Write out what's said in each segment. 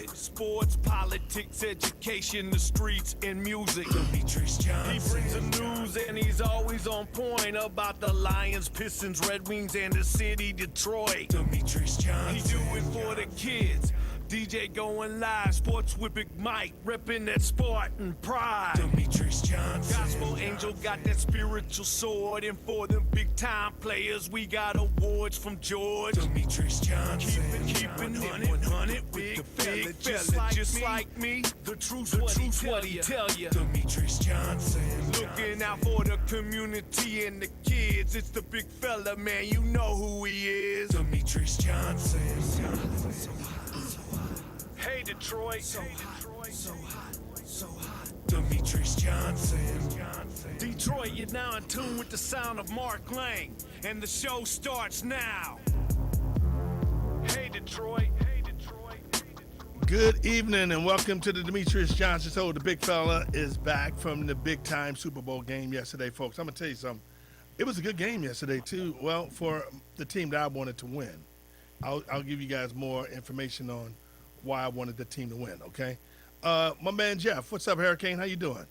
Sports, politics, education, the streets, and music. Demetrious Johnson. He brings the news and he's always on point about the Lions, Pistons, Red Wings, and the city, Detroit. Demetrious Johnson. He do it for the kids. DJ going live, sports with Big Mike, repping that Spartan pride. Demetrious Johnson. Gospel angel got that spiritual sword, and for them big time players, we got awards from George. Demetrious Johnson. Keeping hunted, big fella, just like me. The truth's what he tell you. Demetrious Johnson. Looking out for the community and the kids. It's the big fella, man. You know who he is. Demetrious Johnson. Hey Detroit, so hot, so hot, so hot. Demetrious Johnson. Detroit, you're now in tune with the sound of Mark Lang, and the show starts now. Hey Detroit, hey Detroit, hey Detroit. Good evening and welcome to the Demetrious Johnson Show. The big fella is back from the big time Super Bowl game yesterday, folks. I'm gonna tell you something. It was a good game yesterday too. Well, for the team that I wanted to win. I'll give you guys more information on why I wanted the team to win, okay? My man Jeff, what's up, Hurricane? How you doing?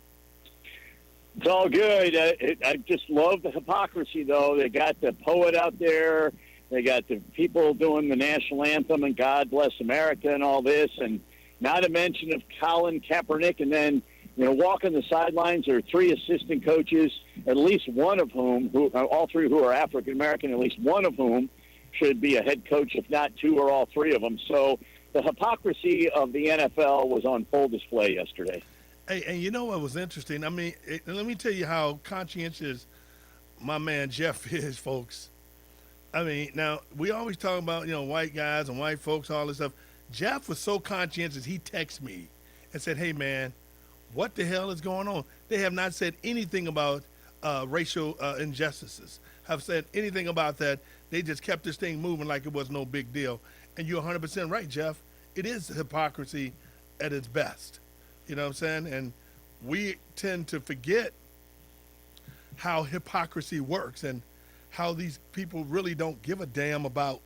It's all good. I just love the hypocrisy, though. They got the poet out there. They got the people doing the national anthem and God Bless America and all this, and not a mention of Colin Kaepernick. And then, walking the sidelines are three assistant coaches, at least one of whom, all three who are African-American, at least one of whom should be a head coach, if not two or all three of them. So the hypocrisy of the NFL was on full display yesterday. Hey, and you know what was interesting? I mean, let me tell you how conscientious my man Jeff is, folks. I mean, now, we always talk about, white guys and white folks, all this stuff. Jeff was so conscientious, he texted me and said, hey, man, what the hell is going on? They have not said anything about racial injustices, have said anything about that. They just kept this thing moving like it was no big deal. And you're 100% right, Jeff. It is hypocrisy at its best. You know what I'm saying? And we tend to forget how hypocrisy works and how these people really don't give a damn about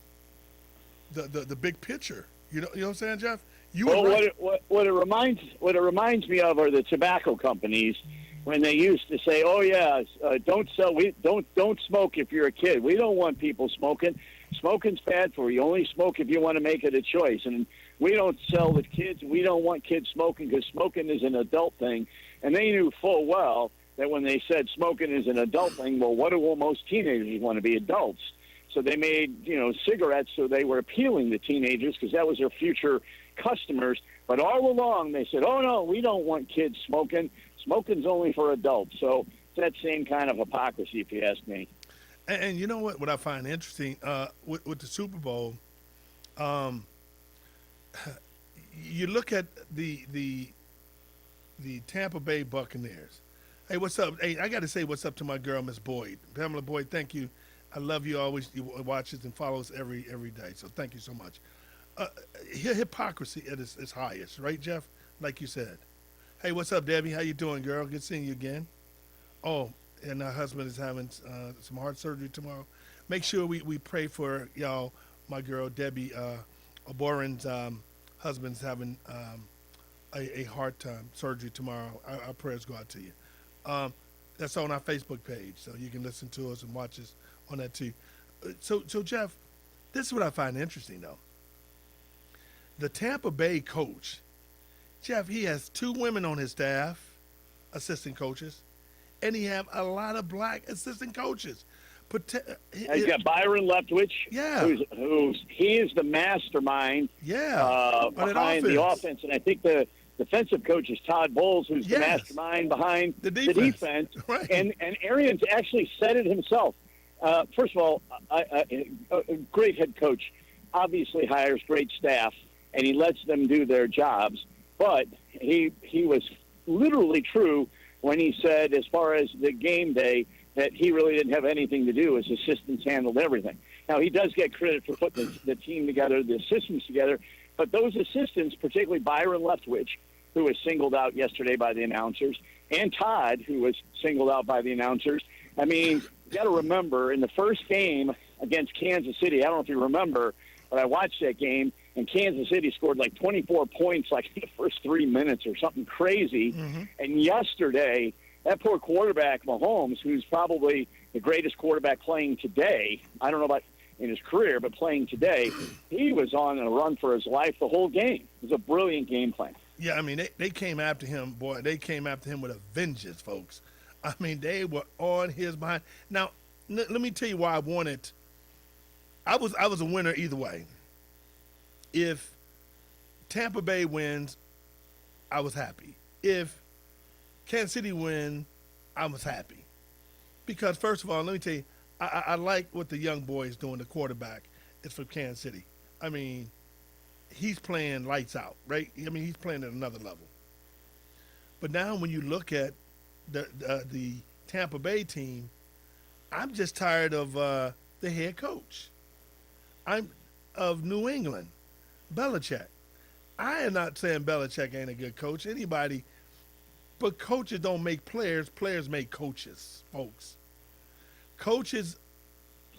the big picture. You know what I'm saying, Jeff? Right. What it reminds me of are the tobacco companies when they used to say, "Oh yeah, don't smoke if you're a kid. We don't want people smoking. Smoking's bad for you. Only smoke if you want to make it a choice. And we don't sell the kids. We don't want kids smoking because smoking is an adult thing." And they knew full well that when they said smoking is an adult thing, well, what do most teenagers want to be? Adults. So they made, cigarettes so they were appealing to teenagers because that was their future customers. But all along they said, oh, no, we don't want kids smoking. Smoking's only for adults. So it's that same kind of hypocrisy, if you ask me. And you know what I find interesting with the Super Bowl, you look at the Tampa Bay Buccaneers. Hey, what's up? Hey, I got to say what's up to my girl, Miss Boyd. Pamela Boyd, thank you. I love you always. You watch us and follow us every day. So thank you so much. Hypocrisy at its highest, right, Jeff? Like you said. Hey, what's up, Debbie? How you doing, girl? Good seeing you again. Oh, and her husband is having some heart surgery tomorrow. Make sure we pray for y'all. My girl, Debbie Boren's husband's having a heart surgery tomorrow. Our prayers go out to you. That's on our Facebook page, so you can listen to us and watch us on that too. So Jeff, this is what I find interesting, though. The Tampa Bay coach, Jeff, he has two women on his staff, assistant coaches, and he have a lot of black assistant coaches. He's got Byron Leftwich, he is the mastermind behind the offense. And I think the defensive coach is Todd Bowles, who's the mastermind behind the defense. Right. And Arians actually said it himself. First of all, a great head coach obviously hires great staff, and he lets them do their jobs. But he was literally true when he said, as far as the game day, that he really didn't have anything to do. His assistants handled everything. Now, he does get credit for putting the team together, the assistants together, but those assistants, particularly Byron Leftwich, who was singled out yesterday by the announcers, and Todd, who was singled out by the announcers. I mean, you got to remember, in the first game against Kansas City, I don't know if you remember, but I watched that game, and Kansas City scored like 24 points like in the first 3 minutes or something crazy. Mm-hmm. And yesterday, that poor quarterback, Mahomes, who's probably the greatest quarterback playing today, I don't know about in his career, but playing today, he was on a run for his life the whole game. It was a brilliant game plan. Yeah, I mean, they came after him, boy. They came after him with a vengeance, folks. I mean, they were on his behind. Now, let me tell you why I wanted. I was a winner either way. If Tampa Bay wins, I was happy. If Kansas City win, I was happy. Because first of all, let me tell you, I like what the young boy is doing. The quarterback is from Kansas City. I mean, he's playing lights out, right? I mean, he's playing at another level. But now when you look at the Tampa Bay team, I'm just tired of the head coach. I'm of New England, Belichick. I am not saying Belichick ain't a good coach. Anybody, but coaches don't make players. Players make coaches, folks. Coaches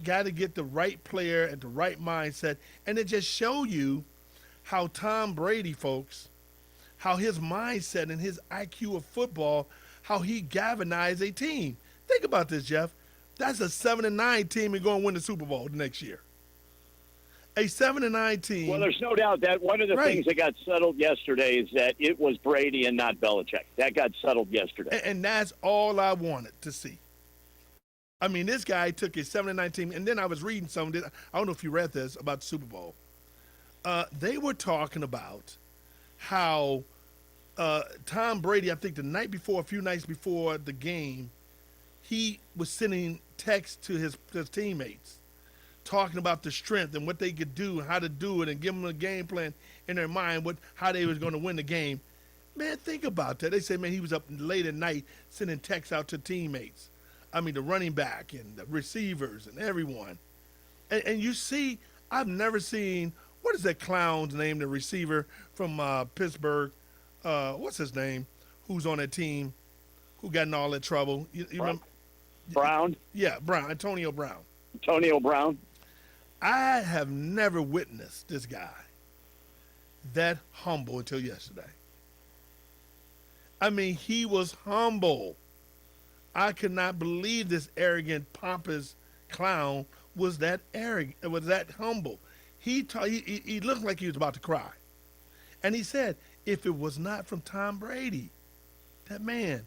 got to get the right player at the right mindset, and it just show you how Tom Brady, folks, how his mindset and his IQ of football, how he galvanized a team. Think about this, Jeff. That's a 7-9 team and going to win the Super Bowl the next year. A 7-9 team. Well, there's no doubt that one of the Right. things that got settled yesterday is that it was Brady and not Belichick. That got settled yesterday. And that's all I wanted to see. I mean, this guy took his 7-9 team, and then I was reading something. I don't know if you read this about the Super Bowl. They were talking about how Tom Brady, I think the night before, a few nights before the game, he was sending texts to his teammates, talking about the strength and what they could do and how to do it, and give them a game plan in their mind, how they was going to win the game. Man, think about that. They say, man, he was up late at night sending texts out to teammates. I mean, the running back and the receivers and everyone. And you see, I've never seen, what is that clown's name, the receiver from Pittsburgh? What's his name? Who's on that team? Who got in all that trouble? You remember? Brown? Yeah, Brown, Antonio Brown. Antonio Brown? I have never witnessed this guy that humble until yesterday. I mean, he was humble. I could not believe this arrogant, pompous clown was that arrogant, was that humble. He looked like he was about to cry. And he said, if it was not from Tom Brady, that man,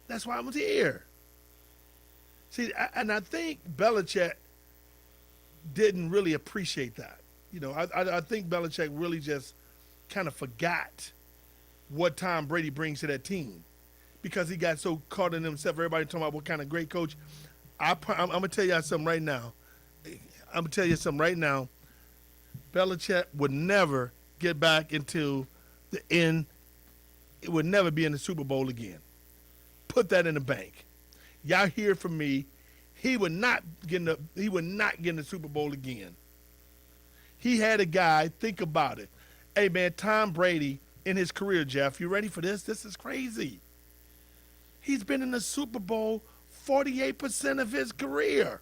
that's why I was here. See, and I think Belichick didn't really appreciate that. You know, I think Belichick really just kind of forgot what Tom Brady brings to that team because he got so caught in himself. Everybody talking about what kind of great coach. I'm going to tell you something right now. Belichick would never get back into the end. It would never be in the Super Bowl again. Put that in the bank. Y'all hear from me. He would not get in the Super Bowl again. He had a guy, think about it. Hey, man, Tom Brady in his career, Jeff, you ready for this? This is crazy. He's been in the Super Bowl 48% of his career.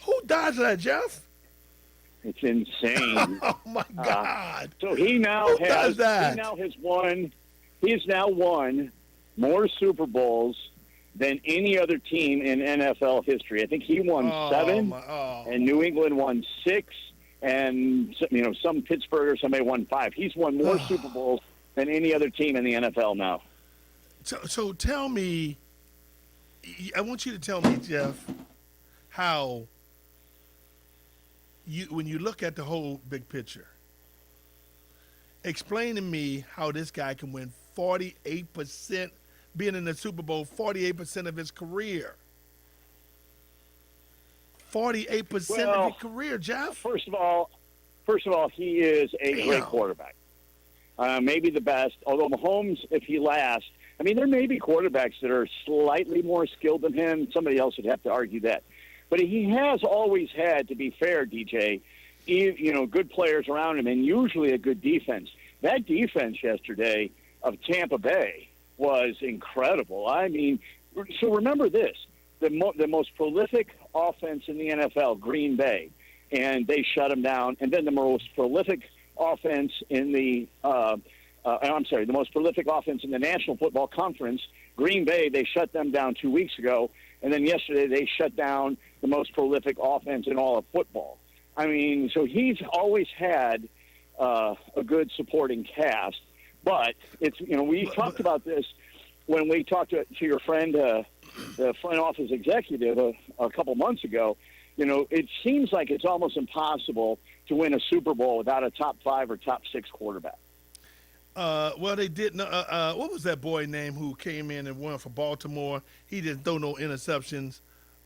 Who does that, Jeff? It's insane. Oh, my God. So he now Who does that? He's now won more Super Bowls than any other team in NFL history. I think he won 7, and New England won 6, and some Pittsburgh or somebody won 5. He's won more Super Bowls than any other team in the NFL now. So tell me, I want you to tell me, Jeff, how when you look at the whole big picture, explain to me how this guy can win 48%, being in the Super Bowl 48% of his career. 48% of his career, Jeff. First of all, he is a great quarterback. Maybe the best. Although Mahomes, if he lasts, I mean, there may be quarterbacks that are slightly more skilled than him. Somebody else would have to argue that. But he has always had, to be fair, DJ, good players around him and usually a good defense. That defense yesterday of Tampa Bay was incredible. I mean, so remember this. The most prolific offense in the NFL, Green Bay, and they shut them down. And then the most prolific offense in the the most prolific offense in the National Football Conference, Green Bay, they shut them down 2 weeks ago. And then yesterday they shut down the most prolific offense in all of football. I mean, so he's always had a good supporting cast. But it's, we talked about this when we talked to your friend, the front office executive, a couple months ago. It seems like it's almost impossible to win a Super Bowl without a top 5 or top 6 quarterback. Well, they didn't. What was that boy name who came in and won for Baltimore? He didn't throw no interceptions.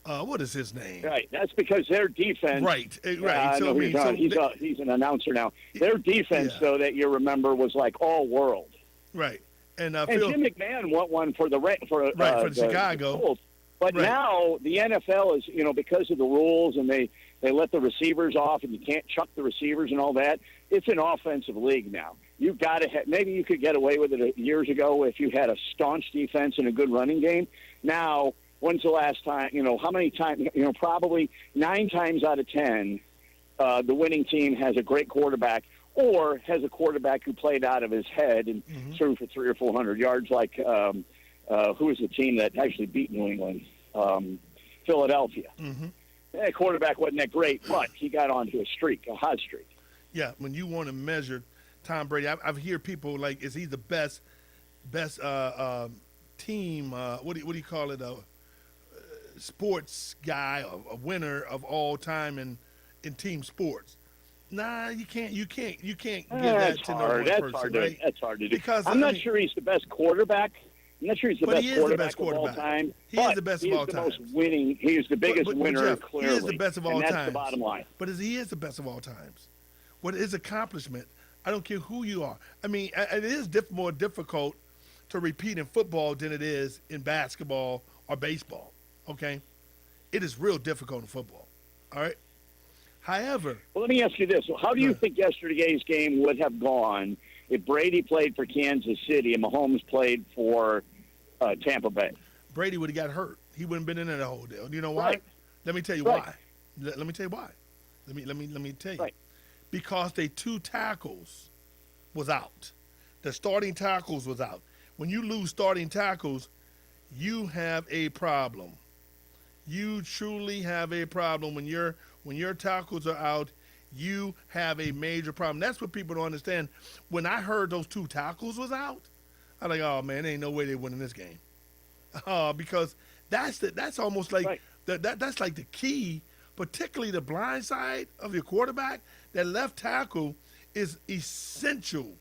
What is his name? Right. That's because their defense. Right. I know he's an announcer now. Their defense, though, that you remember, was like all world. Right. And Jim McMahon won one for the Chicago. Bulls. But now the NFL is, because of the rules, and they let the receivers off, and you can't chuck the receivers and all that. It's an offensive league now. You've got to have, maybe you could get away with it years ago if you had a staunch defense and a good running game. Now, when's the last time, how many times, probably 9 times out of 10, the winning team has a great quarterback or has a quarterback who played out of his head and threw for 300 or 400 yards, like who was the team that actually beat New England? Philadelphia. That quarterback wasn't that great, but he got onto a hot streak. Yeah, when you want to measure Tom Brady, I've heard people like, is he the best team? What do you call it? Sports guy, a winner of all time in team sports. Nah, you can't give that to no one person, right? That's hard to do. Because I'm not sure he's the best quarterback. I'm not sure he's the best quarterback of all time. He is the best of all time. He is the biggest winner, Jeff, clearly. He is the best of all time. That's the bottom line. But he is the best of all times. What his accomplishment, I don't care who you are. I mean, it is more difficult to repeat in football than it is in basketball or baseball, okay? It is real difficult in football, all right? However... Well, let me ask you this. How do you think yesterday's game would have gone if Brady played for Kansas City and Mahomes played for Tampa Bay? Brady would have got hurt. He wouldn't have been in there the whole deal. You know why? Right. Let me tell you why. Let me tell you why. Let me tell you. Right. Because the 2 tackles was out. The starting tackles was out. When you lose starting tackles, you have a problem. You truly have a problem. When your tackles are out, you have a major problem. That's what people don't understand. When I heard those 2 tackles was out, I'm like, oh man, there ain't no way they winning this game. Because that's almost like that's like the key, particularly the blind side of your quarterback. That left tackle is essential.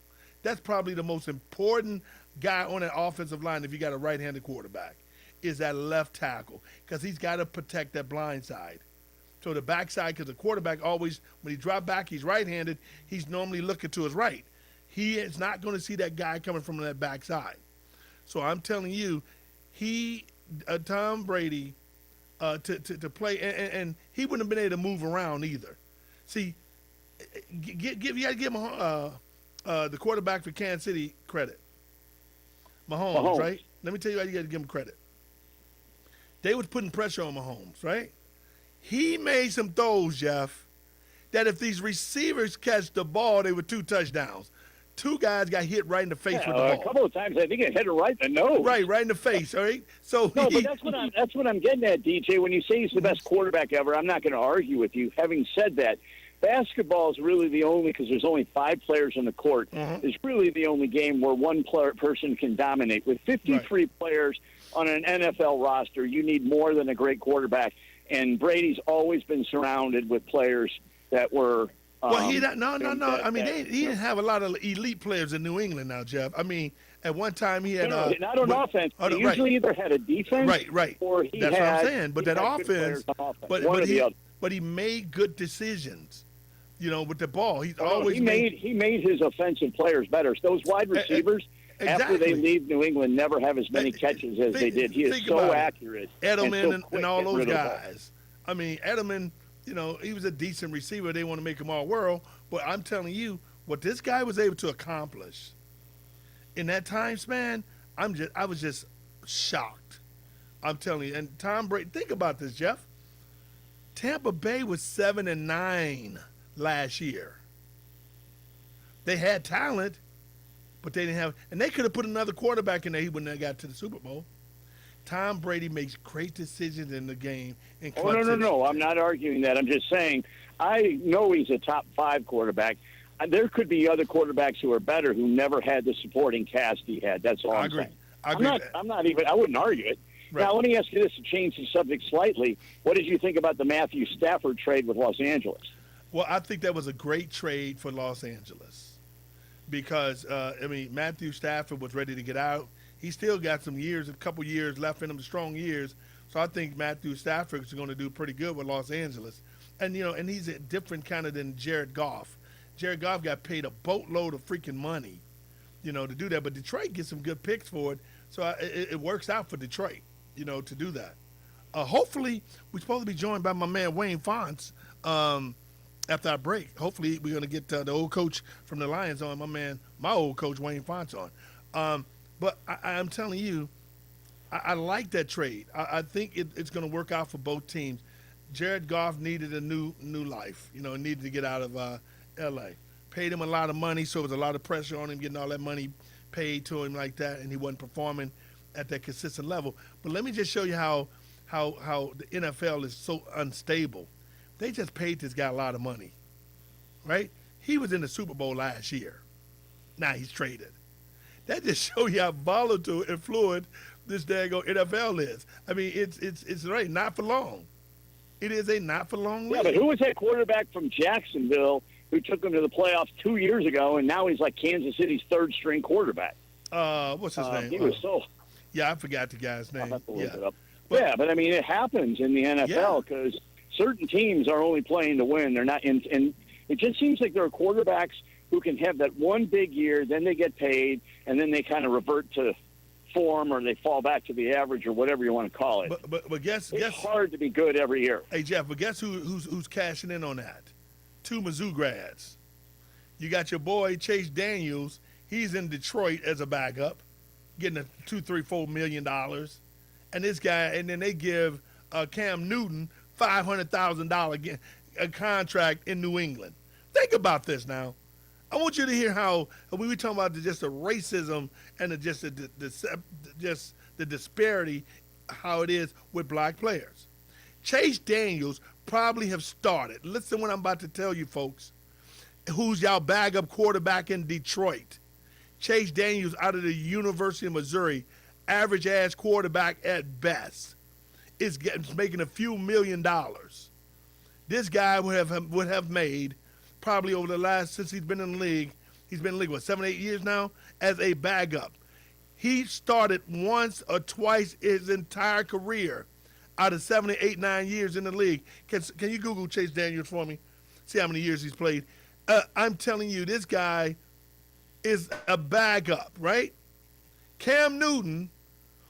That's probably the most important guy on that offensive line if you got a right-handed quarterback, is that left tackle, because he's got to protect that blind side. So the backside, because the quarterback always, when he drop back, he's right-handed, he's normally looking to his right. He is not going to see that guy coming from that backside. So I'm telling you, Tom Brady, to play, and he wouldn't have been able to move around either. See, you got to give him the quarterback for Kansas City credit. Mahomes, right? Let me tell you how you got to give him credit. They was putting pressure on Mahomes, right? He made some throws, Jeff, that if these receivers catch the ball, they were 2 touchdowns. 2 guys got hit right in the face with the ball. A couple of times, I think it hit her right in the nose. Right in the face, all right? So no, but that's what I'm getting at, DJ. When you say he's the best quarterback ever, I'm not going to argue with you. Having said that, basketball is really the only, because there's only 5 players on the court, is really the only game where one person can dominate. With 53 players on an NFL roster, you need more than a great quarterback. And Brady's always been surrounded with players that were. Well, he didn't have a lot of elite players in New England now, Jeff. I mean, at one time he had not on offense. He usually either had a defense, right, or he That's had. what I'm saying. But that offense, but he made good decisions. With the ball, he made his offensive players better. Those wide receivers, after they leave New England, never have as many catches as they did. He is so accurate. Edelman and all those guys. I mean, Edelman, he was a decent receiver. They want to make him all world. But I'm telling you, what this guy was able to accomplish in that time span, I was just shocked. I'm telling you. And Tom Brady, think about this, Jeff. Tampa Bay was 7-9 last year. They had talent, but they didn't have, and they could have put another quarterback in there. He wouldn't have got to the Super Bowl. Tom Brady makes great decisions in the game. Oh, no. I'm not arguing that. I'm just saying I know he's a top 5 quarterback. There could be other quarterbacks who are better who never had the supporting cast he had. That's all I'm saying. I agree. I wouldn't argue it. Right. Now, let me ask you this to change the subject slightly. What did you think about the Matthew Stafford trade with Los Angeles? Well, I think that was a great trade for Los Angeles because, Matthew Stafford was ready to get out. He still got a couple years left in him, strong years. So I think Matthew Stafford is going to do pretty good with Los Angeles. And, and he's a different kind of than Jared Goff. Jared Goff got paid a boatload of freaking money, to do that. But Detroit gets some good picks for it. So it works out for Detroit, to do that. Hopefully, we're supposed to be joined by my man Wayne Fonts after our break. Hopefully, we're going to get the old coach from the Lions on, my old coach Wayne Fonts on. But I'm telling you, I like that trade. I think it's going to work out for both teams. Jared Goff needed a new life. Needed to get out of L.A. Paid him a lot of money, so there was a lot of pressure on him getting all that money paid to him like that, and he wasn't performing at that consistent level. But let me just show you how the NFL is so unstable. They just paid this guy a lot of money, right? He was in the Super Bowl last year. Now he's traded. That just shows you how volatile and fluid this daggone NFL is. It's right, not for long. It is a not for long league. Yeah, but who was that quarterback from Jacksonville who took him to the playoffs 2 years ago, and now he's like Kansas City's third-string quarterback? What's his name? He was Yeah, I forgot the guy's name. I'll have to look it up. But it happens in the NFL because certain teams are only playing to win. They're not in, and it just seems like there are quarterbacks who can have that one big year, then they get paid, and then they kind of revert to form or they fall back to the average or whatever you want to call it. But guess it's hard to be good every year. Hey Jeff, but guess who's cashing in on that? 2 Mizzou grads. You got your boy Chase Daniels. He's in Detroit as a backup, getting a $2-4 million, and this guy, and then they give Cam Newton $500,000 a contract in New England. Think about this now. I want you to hear how when we talk about just the racism and the disparity, how it is with black players. Chase Daniels probably have started. Listen what I'm about to tell you, folks. Who's y'all bag-up quarterback in Detroit? Chase Daniels out of the University of Missouri, average-ass quarterback at best, is making a few $1 million. This guy would have made probably over the last, since he's been in the league, he's been in the league, 7-8 years now, as a bag-up. He started once or twice his entire career out of 7, 8, 9 years in the league. Can you Google Chase Daniels for me? See how many years he's played. I'm telling you, this guy is a bag-up, right? Cam Newton,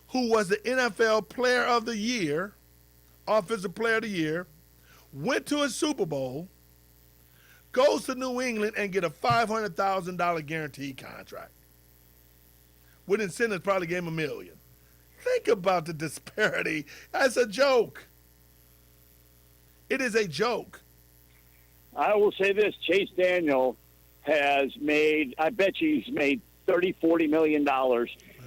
who was the NFL Player of the Year, Offensive Player of the Year, went to a Super Bowl, goes to New England and get a $500,000 guaranteed contract. With incentives, probably gave him $1 million. Think about the disparity. That's a joke. It is a joke. I will say this: Chase Daniel has made, I bet you he's made $30-40 million,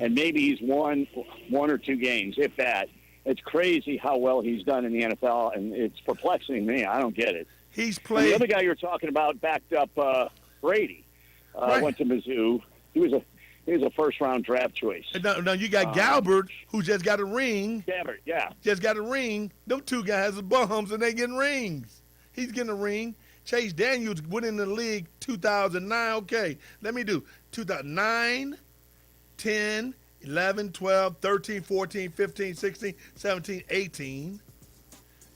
and maybe he's won 1 or 2 games, if that. It's crazy how well he's done in the NFL, and it's perplexing to me. I don't get it. He's played. And the other guy you're talking about backed up Brady. Right. Went to Mizzou. He was a first-round draft choice. Now you got Galbert, who just got a ring. Gabbert, yeah. Just got a ring. Them 2 guys are bums, and they getting rings. He's getting a ring. Chase Daniels went in the league 2009. Okay, let me do 2009, 10, 11, 12, 13, 14, 15, 16, 17, 18,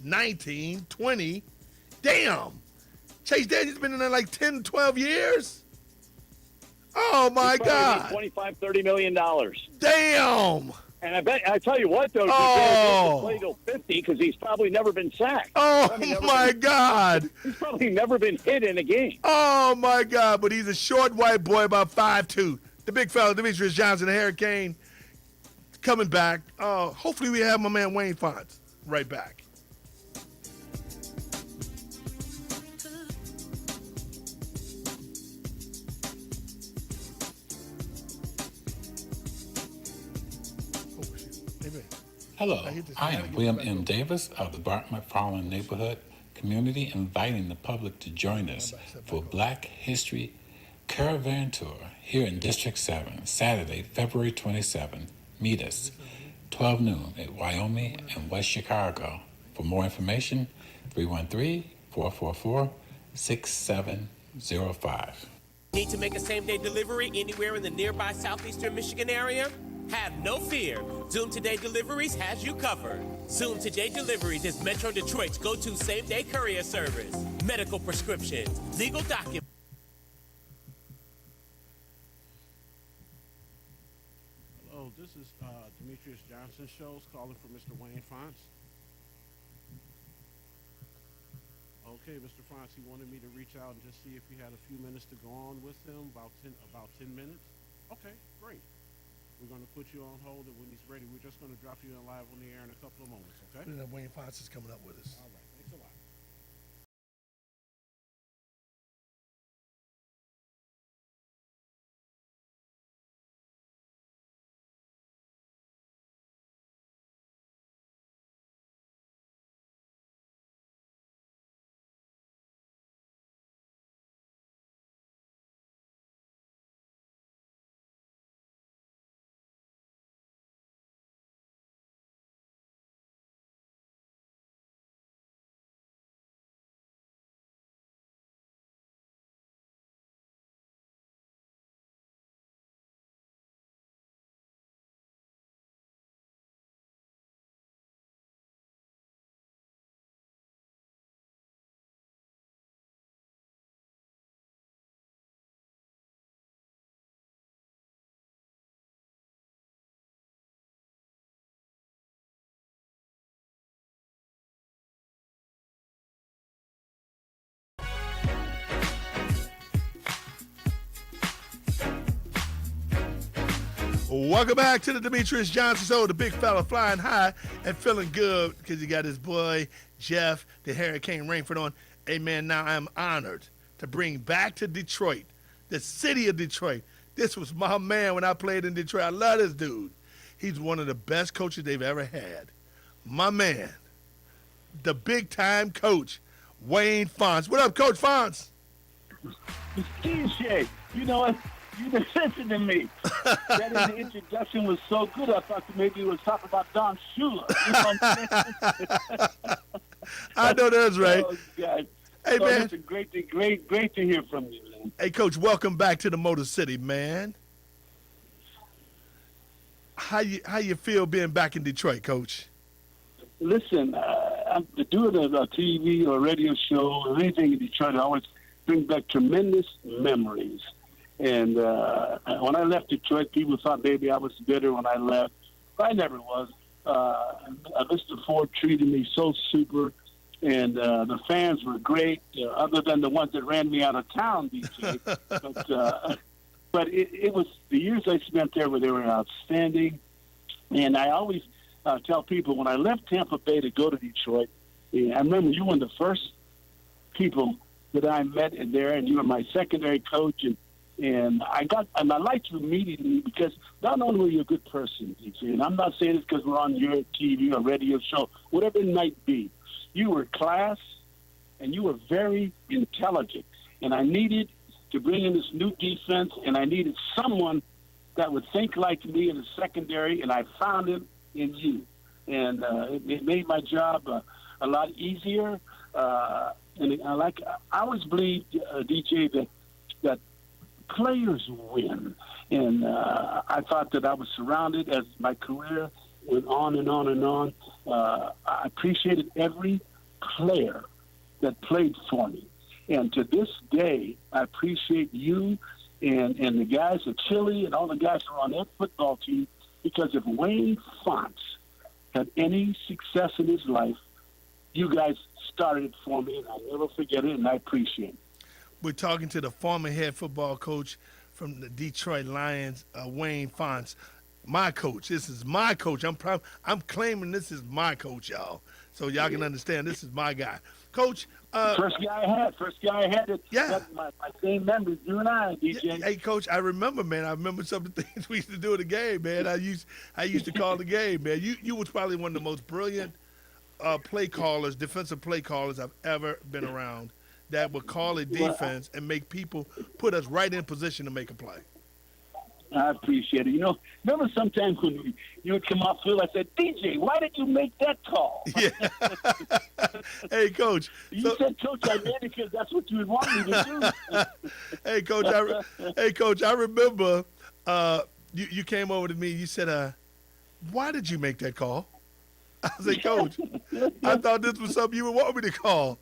19, 20. Damn. Chase Daniels been in there like 10, 12 years? Oh, my God. $25-30 million. Damn. And I tell you what, though, Oh. he'll play till 50 because he's probably never been sacked. Oh, my God. He's probably never been hit in a game. Oh, my God. But he's a short white boy, about 5'2". The big fella, Demetrious Johnson, the Hurricane, coming back. Hopefully we have my man Wayne Fonts right back. Hello, I am William M. Davis of the Bart McFarland Neighborhood Community, inviting the public to join us for Black History Caravan Tour here in District 7, Saturday, February 27. Meet us, 12 noon at Wyoming and West Chicago. For more information, 313-444-6705. Need to make a same-day delivery anywhere in the nearby southeastern Michigan area? Have no fear. Zoom Today Deliveries has you covered. Zoom Today Deliveries is Metro Detroit's go-to same-day courier service. Medical prescriptions, legal documents. Hello, this is Demetrious Johnson Shows calling for Mr. Wayne Fonts. Okay, Mr. Fonts, he wanted me to reach out and just see if you had a few minutes to go on with him, about 10 minutes. Okay, great. We're going to put you on hold, and when he's ready, we're just going to drop you in live on the air in a couple of moments, okay? Wayne Fonts is coming up with us. All right, thanks a lot. Welcome back to the Demetrious Johnson Show, the big fella flying high and feeling good because he got his boy Jeff, the Hurricane Rainford on. Hey, man, now I'm honored to bring back to Detroit, the city of Detroit. This was my man when I played in Detroit. I love this dude. He's one of the best coaches they've ever had. My man, the big-time coach, Wayne Fonts. What up, Coach Fonts? DJ, you know what? You didn't listen to me. That introduction was so good, I thought maybe you were talking about Don Shula. You know what I'm saying? I know that's right. Oh, God. Hey, man. It's great to hear from you, man. Hey, Coach, welcome back to the Motor City, man. How you feel being back in Detroit, Coach? Listen, I'm doing a TV or radio show or anything in Detroit. I always bring back tremendous memories. And when I left Detroit, people thought maybe I was bitter when I left. But I never was. Mr. Ford treated me so super, and the fans were great, other than the ones that ran me out of town, DJ. But it was the years I spent there where they were outstanding. And I always tell people when I left Tampa Bay to go to Detroit, I remember you were the first people that I met in there, and you were my secondary coach, and I liked you immediately because not only were you a good person, DJ, and I'm not saying this because we're on your TV or radio show, whatever it might be, you were class and you were very intelligent. And I needed to bring in this new defense, and I needed someone that would think like me in the secondary, and I found it in you. And it made my job a lot easier. And I always believed, DJ, that players win. And I thought that I was surrounded as my career went on and on and on. I appreciated every player that played for me. And to this day, I appreciate you and the guys at Chile and all the guys who are on that football team, because if Wayne Fonts had any success in his life, you guys started it for me, and I'll never forget it, and I appreciate it. We're talking to the former head football coach from the Detroit Lions, Wayne Fonts. My coach. This is my coach. I'm claiming this is my coach, y'all. So y'all can understand this is my guy. Coach, First guy I had it. Yeah. My same members, you and I, DJ. Hey, Coach, I remember, man. I remember some of the things we used to do in the game, man. I used to call the game, man. You was probably one of the most brilliant defensive play callers I've ever been around. That would call a defense and make people put us right in position to make a play. I appreciate it. Remember sometimes when you would come off field, I said, DJ, why did you make that call? Yeah. Hey, Coach. You said, Coach, I made it because that's what you would want me to do. Hey, Coach, I remember you came over to me. You said, why did you make that call? I was like, Coach, I thought this was something you would want me to call.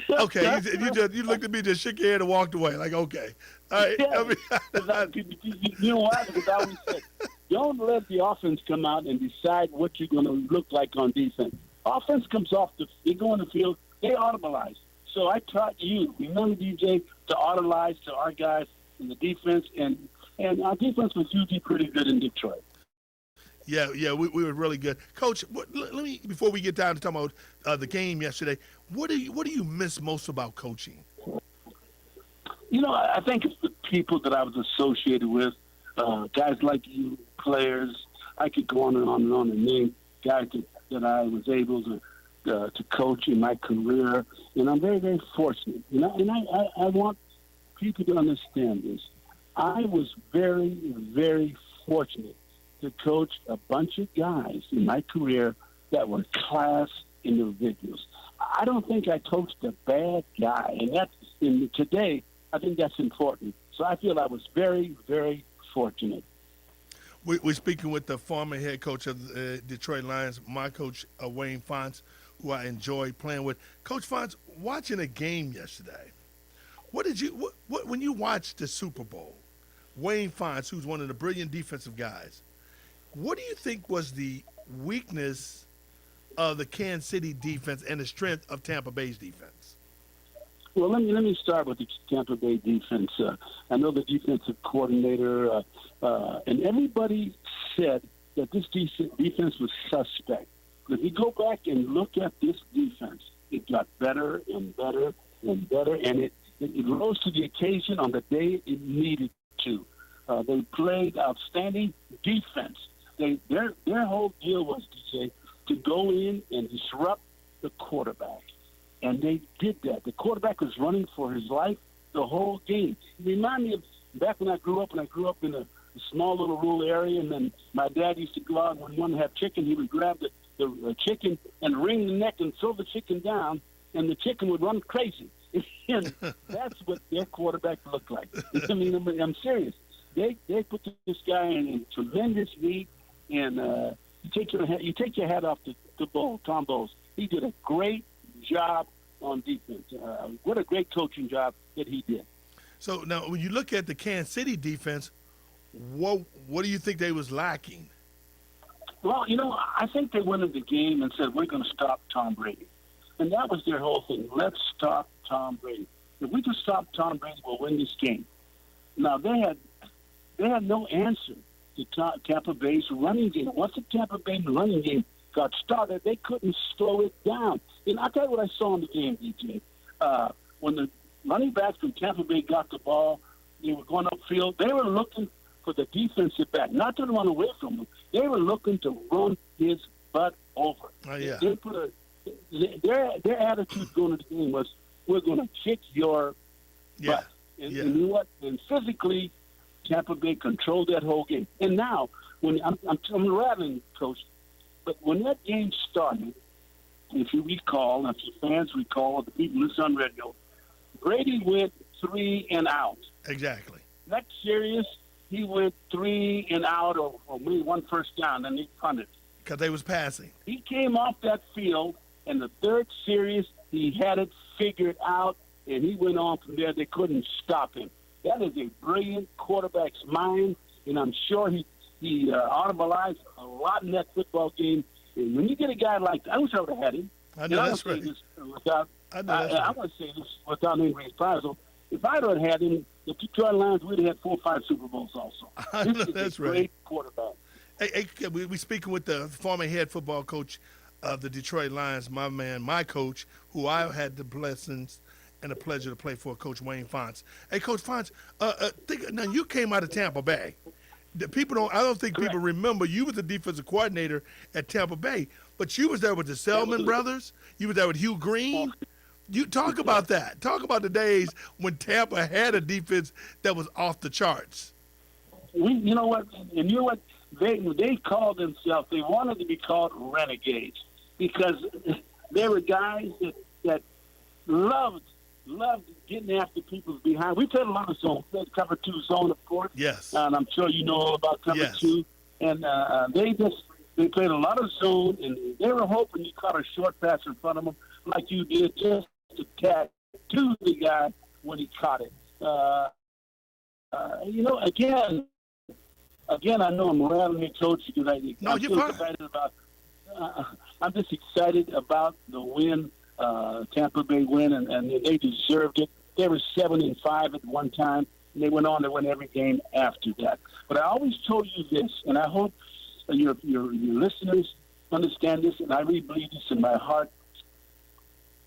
Okay, you looked at me, just shook your head and walked away. Like, okay, all right. Yeah, you know why? Because I always said, don't let the offense come out and decide what you're going to look like on defense. Offense comes off they go on the field, they audibilize. So I taught you, remember, DJ, to audibilize to our guys in the defense, and our defense was usually pretty good in Detroit. Yeah, we were really good, Coach. Let me, before we get down to talking about the game yesterday, what do you miss most about coaching? I think it's the people that I was associated with, guys like you, players. I could go on and name guys that I was able to coach in my career, and I'm very, very fortunate. And I want people to understand this. I was very, very fortunate to coach a bunch of guys in my career that were class individuals. I don't think I coached a bad guy, and today I think that's important. So I feel I was very, very fortunate. We're speaking with the former head coach of the Detroit Lions, my coach, Wayne Fonts, who I enjoy playing with. Coach Fonts, watching a game yesterday, what when you watched the Super Bowl, Wayne Fonts, who's one of the brilliant defensive guys, what do you think was the weakness of the Kansas City defense and the strength of Tampa Bay's defense? Well, let me start with the Tampa Bay defense. I know the defensive coordinator, and everybody said that this defense was suspect. But if you go back and look at this defense, it got better and better and better, and it rose to the occasion on the day it needed to. They played outstanding defense. Their whole deal was, DJ, to go in and disrupt the quarterback. And they did that. The quarterback was running for his life the whole game. It reminded me of back when I grew up, in a small little rural area, and then my dad used to go out and when one had chicken, he would grab the chicken and wring the neck and throw the chicken down, and the chicken would run crazy. And that's what their quarterback looked like. I mean, I'm serious. They put this guy in tremendous need. And you take your hat off to Tom Bowles. He did a great job on defense. What a great coaching job that he did. So now, when you look at the Kansas City defense, what do you think they was lacking? Well, I think they went into the game and said, we're going to stop Tom Brady. And that was their whole thing. Let's stop Tom Brady. If we can stop Tom Brady, we'll win this game. Now, they had no answer to Tampa Bay's running game. Once the Tampa Bay running game got started, they couldn't slow it down. And I'll tell you what I saw in the game, DJ. When the running backs from Tampa Bay got the ball, they were going upfield. They were looking for the defensive back, not to run away from him. They were looking to run his butt over. Oh, yeah. They put their attitude going to the game was, we're going to kick your butt. And you know what? And physically, Tampa Bay controlled that whole game. And now, when I'm rattling, Coach, but when that game started, if you recall, if your fans recall, the people listen on radio, Brady went 3 and out. Exactly. Next series, he went 3 and out, or maybe 1 first down, and he punted. Because they was passing. He came off that field, and the third series, he had it figured out, and he went on from there. They couldn't stop him. That is a brilliant quarterback's mind, and I'm sure he audibilized a lot in that football game. And when you get a guy like that, I wish I would have had him. I know that's right. I want to say this without any reprisal. If I'd have had him, the Detroit Lions would have had 4 or 5 Super Bowls also. I know This is that's a right. great quarterback. Hey, we're speaking with the former head football coach of the Detroit Lions, my man, my coach, who I had the blessings and the pleasure to play for, Coach Wayne Fonts. Hey, Coach Fonts, now you came out of Tampa Bay. I don't think Correct. people remember you was the defensive coordinator at Tampa Bay, but you was there with the Selman brothers. You was there with Hugh Green. You talk about that. Talk about the days when Tampa had a defense that was off the charts. You know what, and you know what, they called themselves, they wanted to be called renegades because they were guys that loved getting after people's behind. We played a lot of zone. We played cover 2 zone, of course. Yes. And I'm sure you know all about cover Yes. 2. And they played a lot of zone, and they were hoping you caught a short pass in front of them like you did, just to tattoo the guy when he caught it. Again, I know I'm rattling your coach because I'm you're so fine. excited about. I'm just excited about the win, Tampa Bay win, and they deserved it. They were 7-5 at one time, and they went on to win every game after that. But I always told you this, and I hope your listeners understand this, and I really believe this in my heart.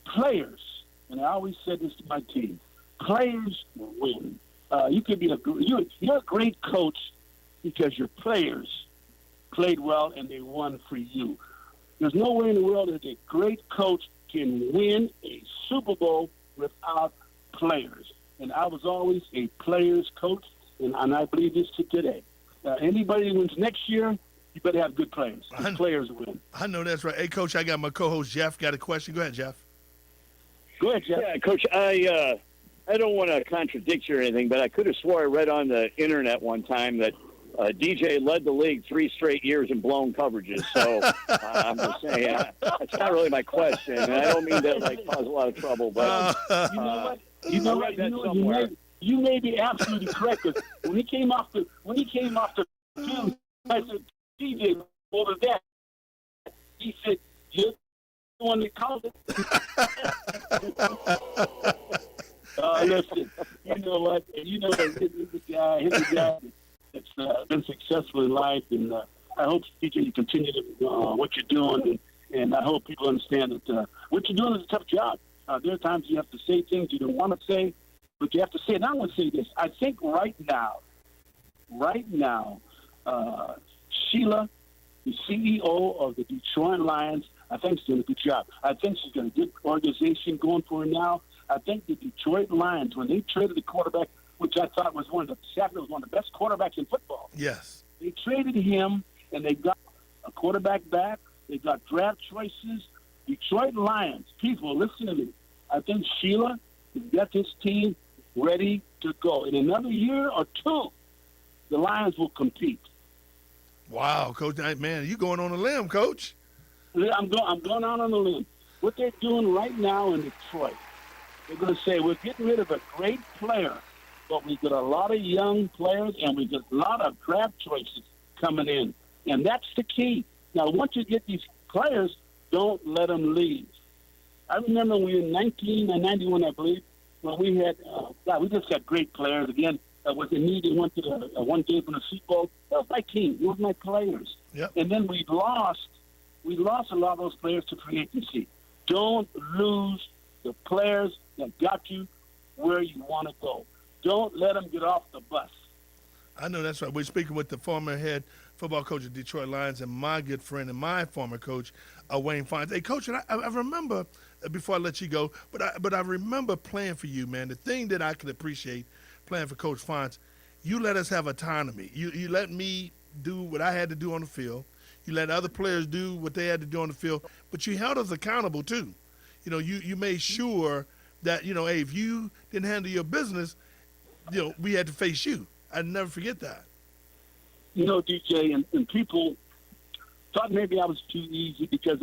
Players, and I always said this to my team: players win. You could be you're a great coach because your players played well and they won for you. There's no way in the world that a great coach can win a Super Bowl without players. And I was always a players coach, and I believe this to today. Anybody who wins next year, you better have good players. The players win. I know that's right. Hey, Coach, I got my co-host Jeff. Got a question? Go ahead, Jeff. Go ahead, Jeff. Yeah, Coach, I don't want to contradict you or anything, but I could have swore I read on the internet one time that DJ led the league 3 straight years in blown coverages. So I'm just saying, that's not really my question. And I don't mean to cause a lot of trouble, but You know what? You may be absolutely correct. 'Cause when he came off the field, I said, DJ, what was that? He said, you're the one that called it. Listen, you know what? You know that he's a guy that's been successful in life, and I hope, DJ, you continue to what you're doing, and I hope people understand that what you're doing is a tough job. There are times you have to say things you don't want to say, but you have to say it. And I want to say this. I think right now, Sheila, the CEO of the Detroit Lions, I think she's doing a good job. I think she's got a good organization going for her now. I think the Detroit Lions, when they traded the quarterback, which I thought was one of the best quarterbacks in football. Yes. They traded him, and they got a quarterback back. They got draft choices. Detroit Lions, people, listen to me. I think Sheila has got this team ready to go. In another year or 2, the Lions will compete. Wow, Coach, man, you going on a limb, Coach. I'm going out on a limb. What they're doing right now in Detroit, they're going to say, we're getting rid of a great player, but we got a lot of young players, and we got a lot of draft choices coming in. And that's the key. Now, once you get these players, don't let them leave. I remember we were in 1991, I believe, when we had, we just got great players. Again, with the need, they went to the one game from the Super Bowl. That was my team. Those were my players. Yep. And then we lost a lot of those players to free agency. Don't lose the players that got you where you want to go. Don't let them get off the bus. I know that's right. We're speaking with the former head football coach of Detroit Lions and my good friend and my former coach, Wayne Fonts. Hey, Coach, and I remember, before I let you go, but I remember playing for you, man. The thing that I could appreciate playing for Coach Fonts, you let us have autonomy. You let me do what I had to do on the field. You let other players do what they had to do on the field, but you held us accountable too. You know, you made sure that, you know, hey, if you didn't handle your business, you know, we had to face you. I'd never forget that. You know, DJ, and people thought maybe I was too easy because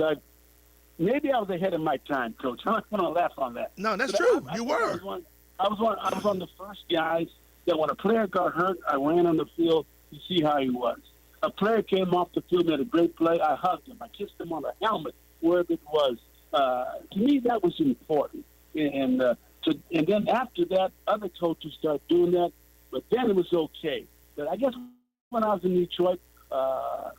maybe I was ahead of my time, Coach. I'm not going to laugh on that. No, that's But true. I You was were. I was one of the first guys that when a player got hurt, I ran on the field to see how he was. A player came off the field and had a great play. I hugged him. I kissed him on the helmet, wherever it was. To me, that was important. And then after that, other coaches started doing that. But then it was okay. But I guess when I was in Detroit,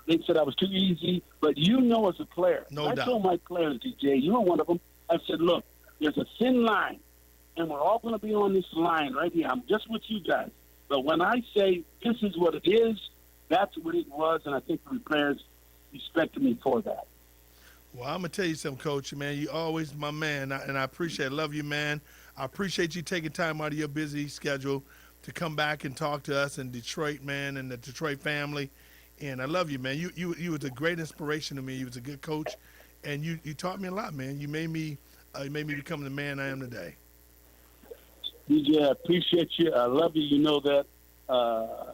they said I was too easy. But you know, as a player, No I doubt. told my players, DJ, you were one of them. I said, look, there's a thin line, and we're all going to be on this line right here. I'm just with you guys. But when I say this is what it is, that's what it was, and I think the players respected me for that. Well, I'm going to tell you something, Coach, man. You always my man, and I appreciate it. Love you, man. I appreciate you taking time out of your busy schedule to come back and talk to us in Detroit, man, and the Detroit family. And I love you, man. You was a great inspiration to me. You was a good coach, and you taught me a lot, man. You made me become the man I am today. DJ, I appreciate you. I love you. You know that.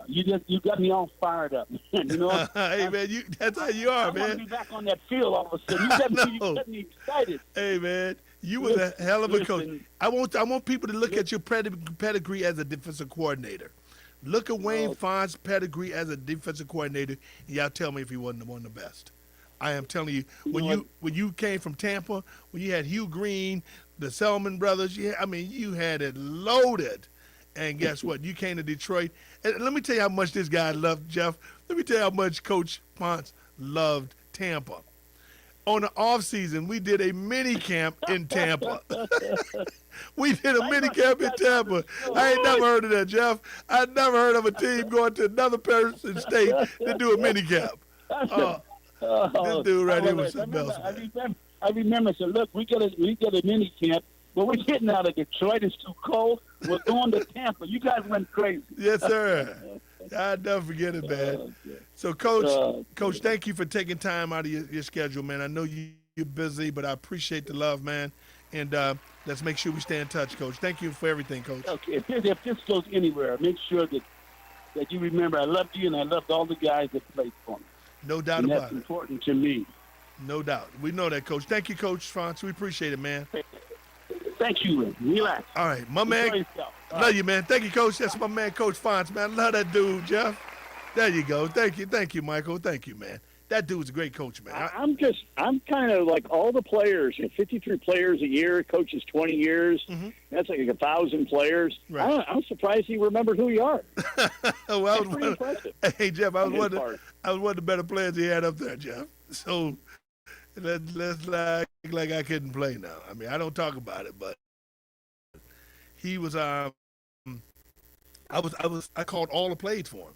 You got me all fired up, man. You know. Hey, man, that's how you are, I man. want to be back on that field all of a sudden. You got me excited. Hey, man, you was a hell of a coach. Listen. I want people to look at your pedigree as a defensive coordinator. Look at Wayne Font's pedigree as a defensive coordinator, and y'all tell me if he wasn't one of the best. I am telling you, when you came from Tampa, when you had Hugh Green, the Selman brothers, you had it loaded. And guess what? You came to Detroit. And let me tell you how much this guy loved, Jeff. Let me tell you how much Coach Ponce loved Tampa. On the off season, we did a mini camp in Tampa. We did a mini camp in Tampa. I ain't never heard of that, Jeff. I never heard of a team going to another person's state to do a mini camp. This dude right here was something else, man. I remember. So look, we get a mini camp. But we're getting out of Detroit. It's too cold. We're going to Tampa. You guys went crazy. Yes, sir. I'll never forget it, man. So, Coach, thank you for taking time out of your schedule, man. I know you're busy, but I appreciate the love, man. And let's make sure we stay in touch, Coach. Thank you for everything, Coach. Okay, if this goes anywhere, make sure that you remember I loved you and I loved all the guys that played for me. No doubt and about that's it. important to me. No doubt. We know that, Coach. Thank you, Coach Fonz. We appreciate it, man. Thank you, Ray. Relax. All right, my man. Enjoy yourself. All Love right. you, man. Thank you, Coach. That's my man, Coach Fonz, man. I love that dude, Jeff. There you go. Thank you, Michael. Thank you, man. That dude's a great coach, man. I'm kind of like all the players. 53 players a year, coaches 20 years. Mhm. That's like 1,000 players. Right. I'm surprised he remembered who you are. Well, That's pretty impressive. Hey, Jeff, I was His one part. of the better players he had up there, Jeff. So let's act like I couldn't play now. I mean, I don't talk about it, but he was. I called all the plays for him.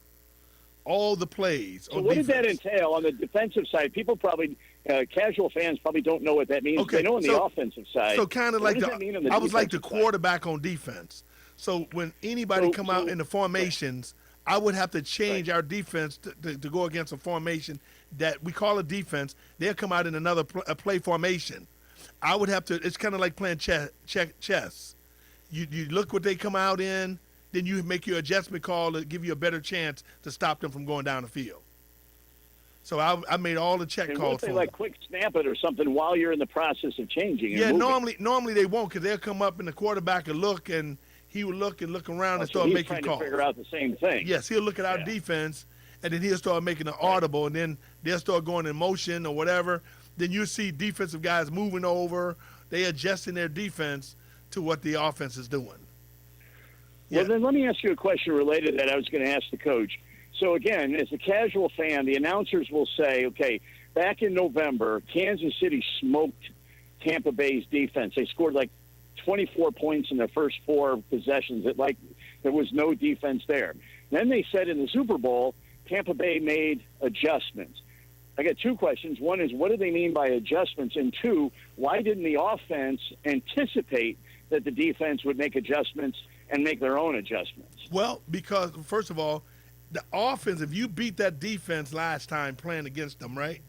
All the plays. So on what did that defense. entail on the defensive side? People probably, casual fans probably don't know what that means. Okay, They know on the offensive side. So kind of What like does that mean on the I was like the defensive side? quarterback on defense. So when anybody come out in the formations, I would have to change our defense to go against a formation that we call a defense. They'll come out in another play formation. I would have to. It's kind of like playing chess. You look what they come out in, then you make your adjustment call to give you a better chance to stop them from going down the field. So I made all the check And what calls if they for like them. quick snap it or something while you're in the process of changing? Yeah, and moving? normally they won't, because they'll come up and the quarterback will look, and he will look and look around and So start he's making trying calls. to figure out the same thing. Yes, he'll look at our Yeah. defense, and then he'll start making an audible, and then they'll start going in motion or whatever. Then you see defensive guys moving over. They adjusting their defense to what the offense is doing. Well, then let me ask you a question related to that I was going to ask the coach. So, again, as a casual fan, the announcers will say, okay, back in November, Kansas City smoked Tampa Bay's defense. They scored like 24 points in their first 4 possessions. There was no defense there. Then they said in the Super Bowl, Tampa Bay made adjustments. I got 2 questions. One is, what do they mean by adjustments? And 2, why didn't the offense anticipate that the defense would make adjustments and make their own adjustments? Well, because, first of all, the offense, if you beat that defense last time playing against them, right,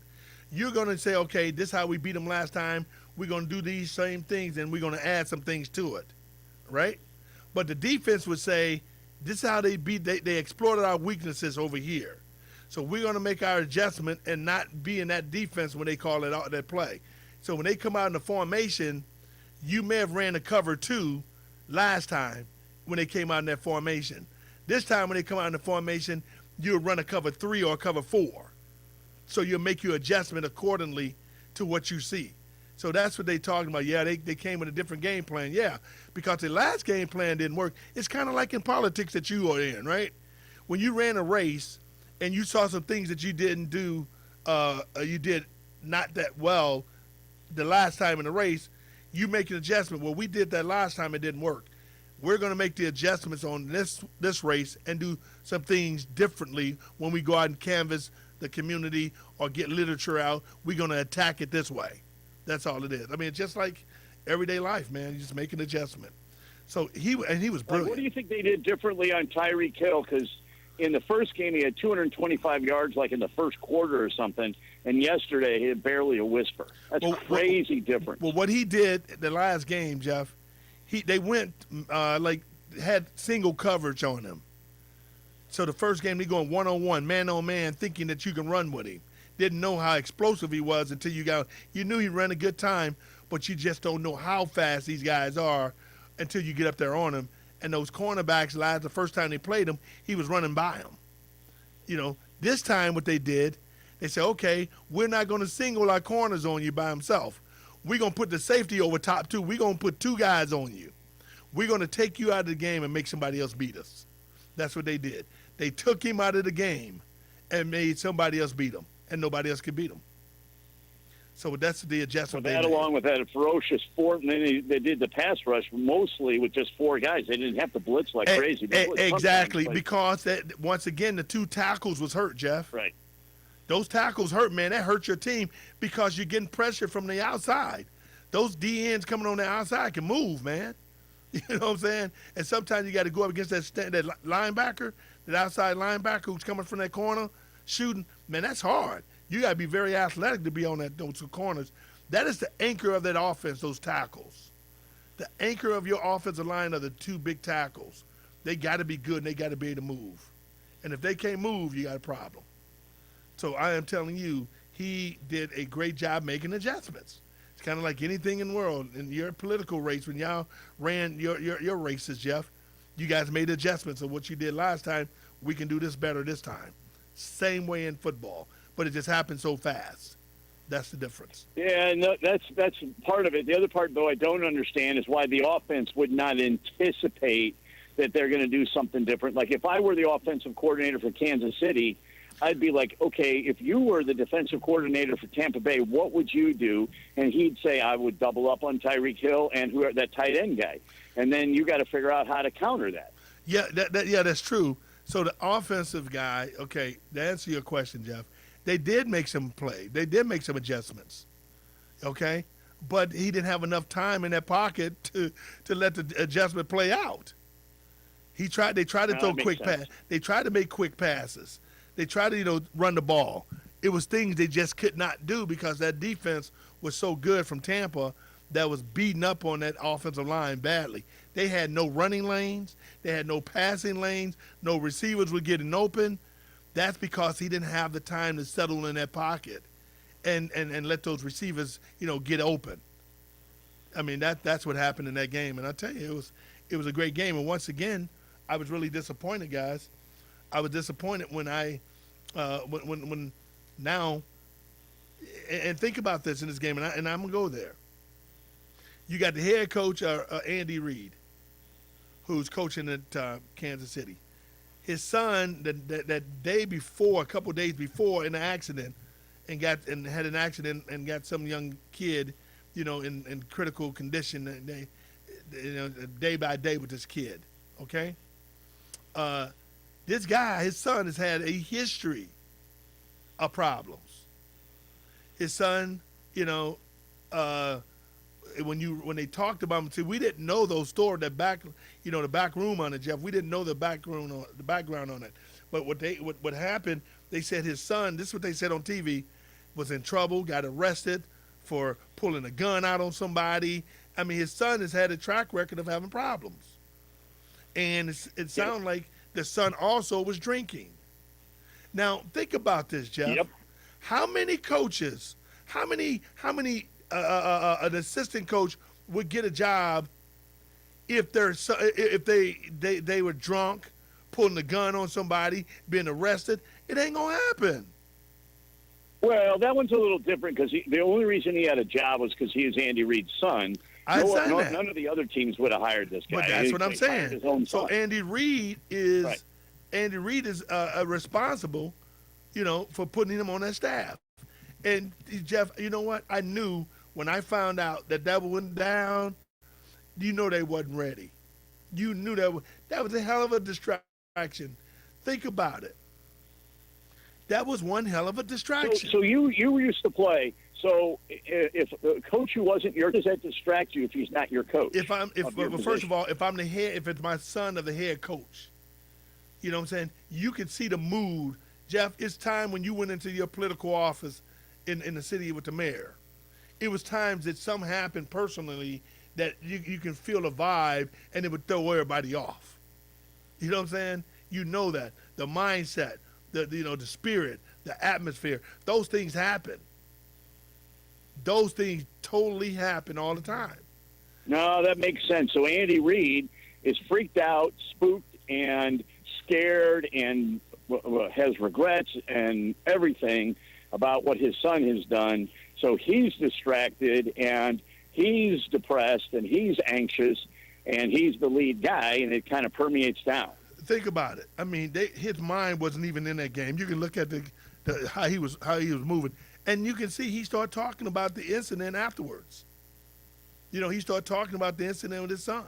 you're going to say, okay, this is how we beat them last time. We're going to do these same things, and we're going to add some things to it, right? But the defense would say, this is how they exploited our weaknesses over here. So we're going to make our adjustment and not be in that defense when they call it out that play. So when they come out in the formation, you may have ran a cover 2 last time when they came out in that formation. This time when they come out in the formation, you'll run a cover 3 or a cover 4. So you'll make your adjustment accordingly to what you see. So that's what they're talking about. Yeah, they came with a different game plan. Yeah, because the last game plan didn't work. It's kind of like in politics that you are in, right? When you ran a race and you saw some things that you didn't do, you did not that well the last time in the race, you make an adjustment. Well, we did that last time, it didn't work. We're going to make the adjustments on this race and do some things differently when we go out and canvass the community or get literature out. We're going to attack it this way. That's all it is. I mean, it's just like everyday life, man. You just make an adjustment. So he was brilliant. What do you think they did differently on Tyreek Hill? Because in the first game, he had 225 yards, like in the first quarter or something, and yesterday he had barely a whisper. That's crazy difference. Well, what he did the last game, Jeff, they went had single coverage on him. So the first game, they going one-on-one, man-on-man, thinking that you can run with him. Didn't know how explosive he was until you knew he ran a good time, but you just don't know how fast these guys are until you get up there on him. And those cornerbacks, the first time they played him, he was running by him. You know, this time what they did, they said, okay, we're not going to single our corners on you by himself. We're going to put the safety over top two. We're going to put two guys on you. We're going to take you out of the game and make somebody else beat us. That's what they did. They took him out of the game and made somebody else beat him, and nobody else could beat him. So that's the adjustment. That along with that ferocious fourth, and then they did the pass rush mostly with just four guys. They didn't have to blitz like crazy. Exactly, because once again the two tackles was hurt, Jeff. Right. Those tackles hurt, man. That hurt your team because you're getting pressure from the outside. Those DNs coming on the outside can move, man. You know what I'm saying? And sometimes you got to go up against that linebacker, that outside linebacker who's coming from that corner shooting. Man, that's hard. You got to be very athletic to be on those corners. That is the anchor of that offense, those tackles. The anchor of your offensive line are the two big tackles. They got to be good, and they got to be able to move. And if they can't move, you got a problem. So I am telling you, he did a great job making adjustments. It's kind of like anything in the world. In your political race, when y'all ran your races, Jeff, you guys made adjustments of what you did last time. We can do this better this time. Same way in football, but it just happened so fast. That's the difference. Yeah, no, that's part of it. The other part, though, I don't understand is why the offense would not anticipate that they're going to do something different. Like if I were the offensive coordinator for Kansas City, I'd be like, okay, if you were the defensive coordinator for Tampa Bay, what would you do? And he'd say, I would double up on Tyreek Hill and that tight end guy. And then you got to figure out how to counter that. Yeah, that's true. So the offensive guy, okay, to answer your question, Jeff, they did make some play. They did make some adjustments, okay? But he didn't have enough time in that pocket to let the adjustment play out. They tried to throw quick passes. They tried to make quick passes. They tried to, run the ball. It was things they just could not do because that defense was so good from Tampa that was beating up on that offensive line badly. They had no running lanes. They had no passing lanes. No receivers were getting open. That's because he didn't have the time to settle in that pocket and let those receivers, get open. I mean, that's what happened in that game. And I tell you, it was a great game. And once again, I was really disappointed, guys. I was disappointed when when now, and think about this in this game, and I'm gonna go there. You got the head coach, Andy Reid, who's coaching at Kansas City. His son, that day before, a couple days before, in an accident, and had an accident and got some young kid, in critical condition. Day by day with this kid. Okay. This guy, his son, has had a history of problems. His son, when they talked about him, see, we didn't know those stories, the back room on it, Jeff. We didn't know the background on it. But what happened? They said his son. This is what they said on TV, was in trouble, got arrested for pulling a gun out on somebody. I mean, his son has had a track record of having problems, and it sounds like the son also was drinking. Now, think about this, Jeff. Yep. How many coaches, an assistant coach would get a job if they were drunk, pulling a gun on somebody, being arrested? It ain't gonna happen. Well, that one's a little different because the only reason he had a job was because he was Andy Reid's son. None of the other teams would have hired this guy. But that's what I'm saying. So Andy Reid is responsible for putting him on that staff. And Jeff, you know what? I knew when I found out that went down, they wasn't ready. You knew that was a hell of a distraction. Think about it. That was one hell of a distraction. So you used to play. So if a coach who wasn't your, does that distract you if he's not your coach? First of all, if I'm the head, if it's my son of the head coach, you know what I'm saying? You can see the mood. Jeff, it's time when you went into your political office in the city with the mayor. It was times that something happened personally that you can feel the vibe and it would throw everybody off. You know what I'm saying? You know that. The mindset, the spirit, the atmosphere, those things happen. Those things totally happen all the time. No, that makes sense. So Andy Reid is freaked out, spooked, and scared, and has regrets and everything about what his son has done. So he's distracted, and he's depressed, and he's anxious, and he's the lead guy, and it kind of permeates down. Think about it. I mean, his mind wasn't even in that game. You can look at how he was moving, and you can see he started talking about the incident afterwards. He started talking about the incident with his son,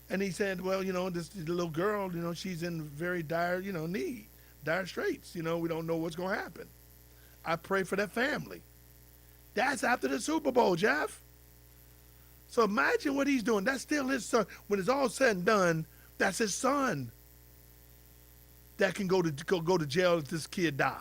and he said, "Well, this little girl, she's in very dire, need, dire straits. We don't know what's going to happen. I pray for that family." That's after the Super Bowl, Jeff. So imagine what he's doing. That's still his son. When it's all said and done, that's his son that can go to jail if this kid die.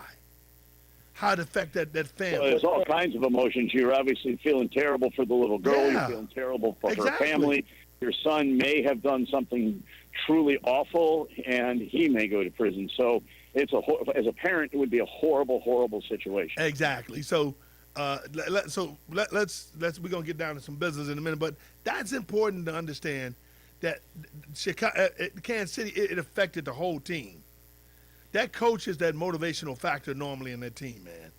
How it affect that family. Well, there's all kinds of emotions. You're obviously feeling terrible for the little girl. Yeah. You're feeling terrible for her Exactly. family. Your son may have done something truly awful, and he may go to prison. So as a parent, it would be a horrible, horrible situation. Exactly. So let's we're gonna get down to some business in a minute, but that's important to understand that Chicago, Kansas City, it affected the whole team. That coach is that motivational factor normally in that team, man.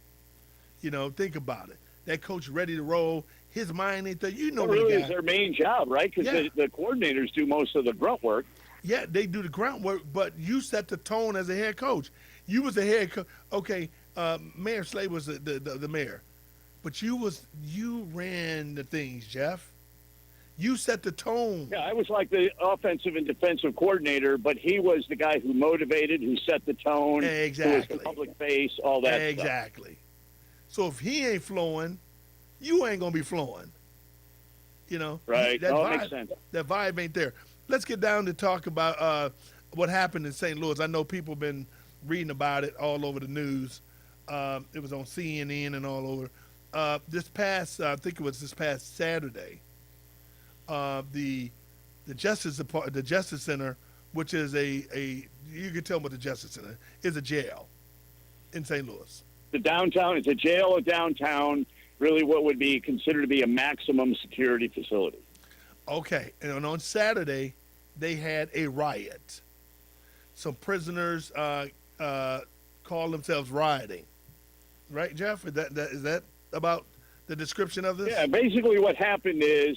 Think about it. That coach ready to roll. His mind ain't there. It really is their main job, right? Because Yeah. the coordinators do most of the grunt work. Yeah, they do the groundwork, but you set the tone as a head coach. You was the head coach. Okay, Mayor Slade was the mayor, but you ran the things, Jeff. You set the tone. Yeah, I was like the offensive and defensive coordinator, but he was the guy who motivated, who set the tone, Exactly. who was the public face, all that stuff. Exactly. So if he ain't flowing, you ain't gonna be flowing. Right. That No, it vibe, makes sense. That vibe ain't there. Let's get down to talk about what happened in St. Louis. I know people been reading about it all over the news. It was on CNN and all over. I think it was this past Saturday. The Justice Center, which is you can tell what the Justice Center is, a jail in St. Louis. It's a jail or downtown, really what would be considered to be a maximum security facility. Okay, and on Saturday, they had a riot. Some prisoners called themselves rioting. Right, Jeff? Is that about the description of this? Yeah, basically what happened is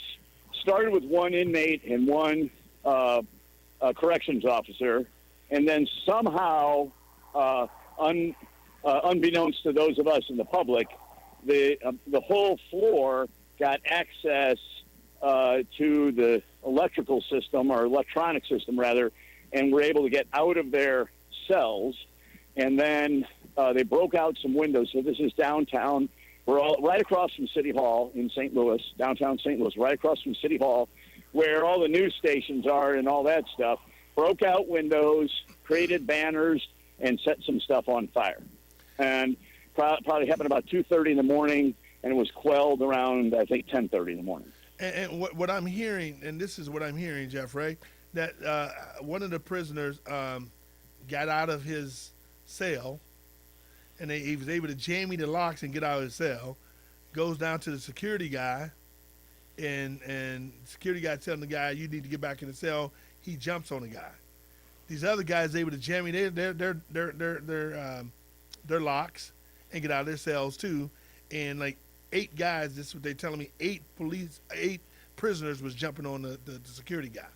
started with one inmate and one corrections officer, and then somehow, unbeknownst to those of us in the public, the whole floor got access to the electrical system, or electronic system rather, and were able to get out of their cells. And then they broke out some windows. So this is downtown. We're all right across from City Hall in St. Louis, downtown St. Louis, right across from City Hall, where all the news stations are and all that stuff. Broke out windows, created banners, and set some stuff on fire. And probably happened about 2:30 in the morning, and it was quelled around, I think, 10:30 in the morning. And what I'm hearing, and this is what I'm hearing, Jeff, right, that one of the prisoners got out of his cell, and he was able to jammy the locks and get out of his cell, goes down to the security guy, and security guy telling the guy, you need to get back in the cell. He jumps on the guy. These other guys able to jammy their locks and get out of their cells too. And like 8 guys, this is what they're telling me, 8 prisoners was jumping on the security guy.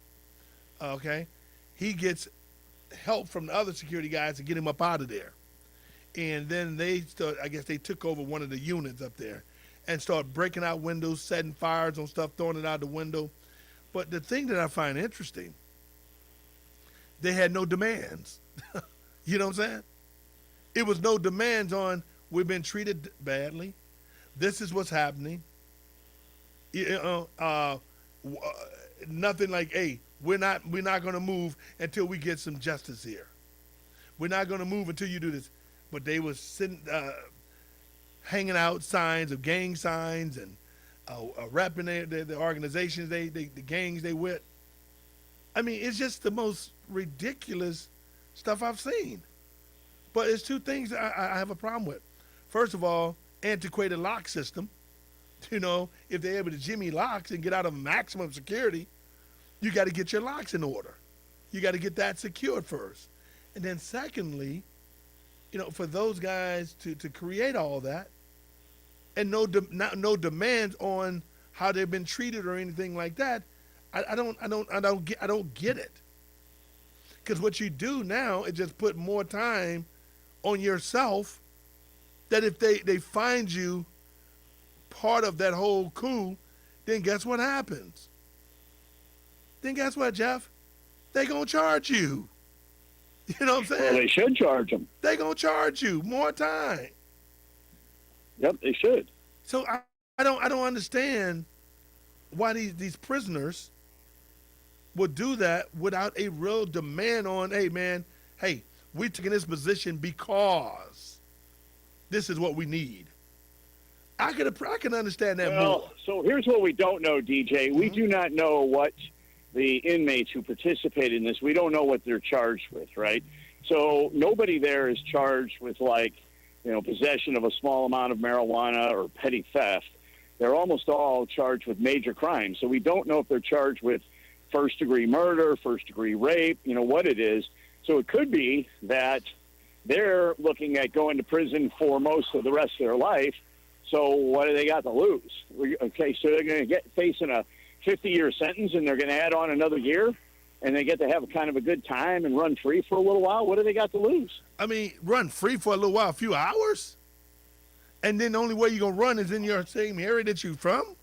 Okay? He gets help from the other security guys to get him up out of there. and then I guess they took over one of the units up there and started breaking out windows, setting fires on stuff, throwing it out the window. But the thing that I find interesting, they had no demands. You know what I'm saying? It was no demands on, we've been treated badly. This is what's happening. Nothing like, hey, we're not going to move until we get some justice here. We're not going to move until you do this. But they was sitting, hanging out signs of gang signs and rapping the organizations, the gangs they with. I mean, it's just the most ridiculous stuff I've seen. But it's two things I have a problem with. First of all, antiquated lock system. You know, if they're able to jimmy locks and get out of maximum security, you got to get your locks in order. You got to get that secured first. And then secondly, you know, for those guys to create all that and no demands on how they've been treated or anything like that, I don't get it. Because what you do now is just put more time on yourself, that if they find you part of that whole coup, then guess what happens? Then guess what, Jeff? They gonna charge you. You know what I'm saying? Well, they should charge them. They gonna charge you more time. Yep, they should. So I don't understand why these prisoners would do that without a real demand on, hey man, hey, we're taking this position because this is what we need. I can understand that more. Well, so here's what we don't know, DJ. We do not know what the inmates who participated in this, we don't know what they're charged with, right? So nobody there is charged with, like, you know, possession of a small amount of marijuana or petty theft. They're almost all charged with major crimes. So we don't know if they're charged with first-degree murder, first-degree rape, you know, what it is. So it could be that they're looking at going to prison for most of the rest of their life. So what do they got to lose? Okay, so they're going to facing a 50-year sentence, and they're going to add on another year, and they get to have kind of a good time and run free for a little while. What do they got to lose? I mean, run free for a little while, a few hours? And then the only way you're going to run is in your same area that you're from?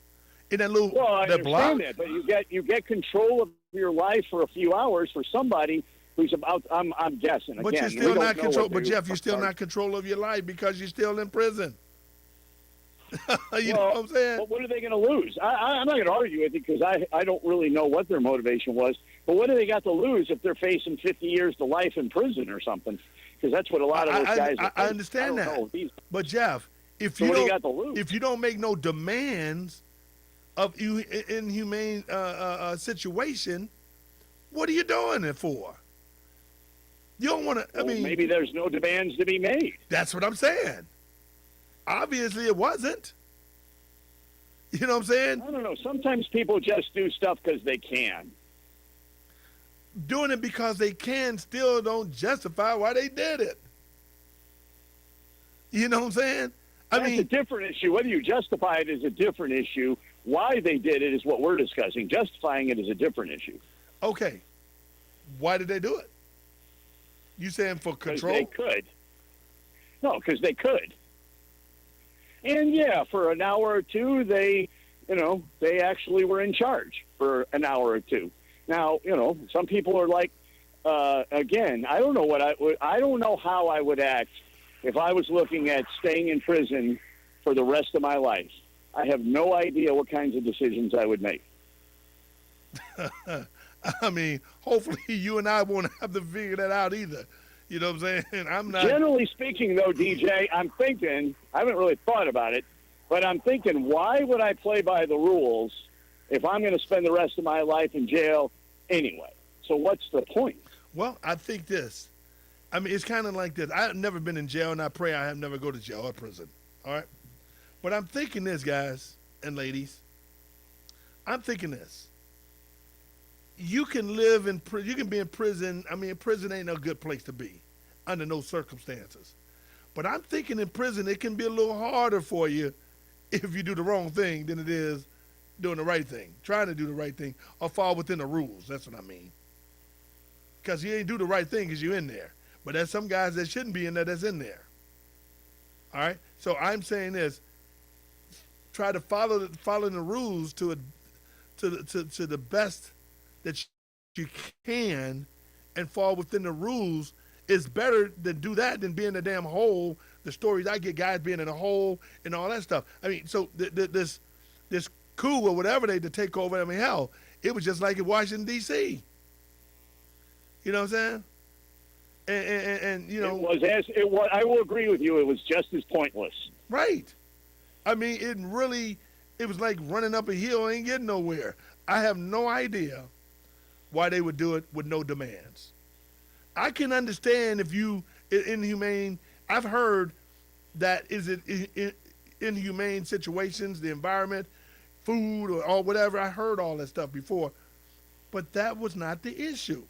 In that little Well, I that block? understand that, but you get control of your life for a few hours for somebody who's about, I'm guessing. But again, you're still we don't not know control. what But they Jeff, you're still are. not control of your life because you're still in prison. You know what I'm saying? But what are they going to lose? I'm not going to argue with you because I don't really know what their motivation was. But what do they got to lose if they're facing 50 years to life in prison or something? Because that's what a lot of those guys are. I understand that. But Jeff, if you what do you don't, got to lose? if you don't make no demands of you inhumane situation, what are you doing it for? You don't want to. I mean, maybe there's no demands to be made. That's what I'm saying. Obviously, it wasn't. You know what I'm saying? I don't know. Sometimes people just do stuff because they can. Doing it because they can still don't justify why they did it. You know what I'm saying? That's a different issue. Whether you justify it is a different issue. Why they did it is what we're discussing. Justifying it is a different issue. Okay. Why did they do it? You saying for control? They could. No, because they could. And yeah, for an hour or two, they actually were in charge for an hour or two. Now, some people are like, again, I don't know I don't know how I would act if I was looking at staying in prison for the rest of my life. I have no idea what kinds of decisions I would make. I mean, hopefully you and I won't have to figure that out either. You know what I'm saying? I'm not. Generally speaking, though, DJ, I'm thinking, I haven't really thought about it, but I'm thinking, why would I play by the rules if I'm going to spend the rest of my life in jail anyway? So what's the point? Well, I think this. I mean, it's kind of like this. I've never been in jail, and I pray I have never go to jail or prison. All right? But I'm thinking this, guys and ladies. I'm thinking this. You can live in prison. You can be in prison. I mean, prison ain't no good place to be under no circumstances. But I'm thinking in prison it can be a little harder for you if you do the wrong thing than it is doing the right thing, trying to do the right thing, or fall within the rules. That's what I mean. Because you ain't do the right thing because you're in there. But there's some guys that shouldn't be in there that's in there. All right. So I'm saying this: try to follow the rules to the best that you can, and fall within the rules. Is better than do that than be in a damn hole. The stories I get, guys being in a hole and all that stuff. I mean, so this coup or whatever they to take over. I mean, hell, it was just like in Washington D.C. You know what I'm saying? And you know, it was. I will agree with you. It was just as pointless. right. I mean, it was like running up a hill, ain't getting nowhere. I have no idea why they would do it with no demands. I can understand if you inhumane. I've heard that is it inhumane situations, the environment, food, or whatever. I heard all that stuff before, but that was not the issue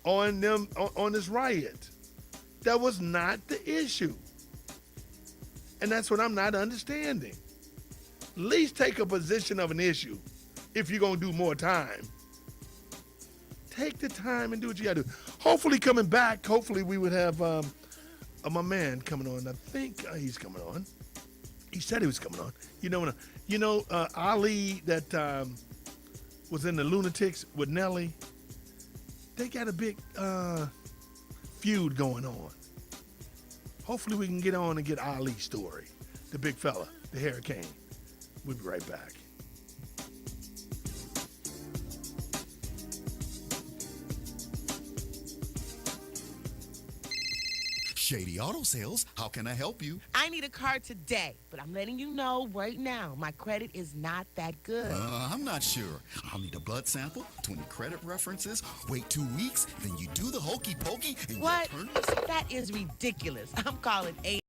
on this riot. That was not the issue, and that's what I'm not understanding. At least take a position of an issue. If you're gonna do more time, take the time and do what you gotta do. Hopefully, coming back. Hopefully, we would have my man coming on. I think he's coming on. He said he was coming on. Ali that was in the Lunatics with Nelly. They got a big feud going on. Hopefully, we can get on and get Ali's story, the big fella, the Hurricane. We'll be right back. Shady Auto Sales, how can I help you? I need a car today, but I'm letting you know right now, my credit is not that good. I'm not sure. I'll need a blood sample, 20 credit references, wait 2 weeks, then you do the hokey pokey, and What? you turn... That is ridiculous. I'm calling A.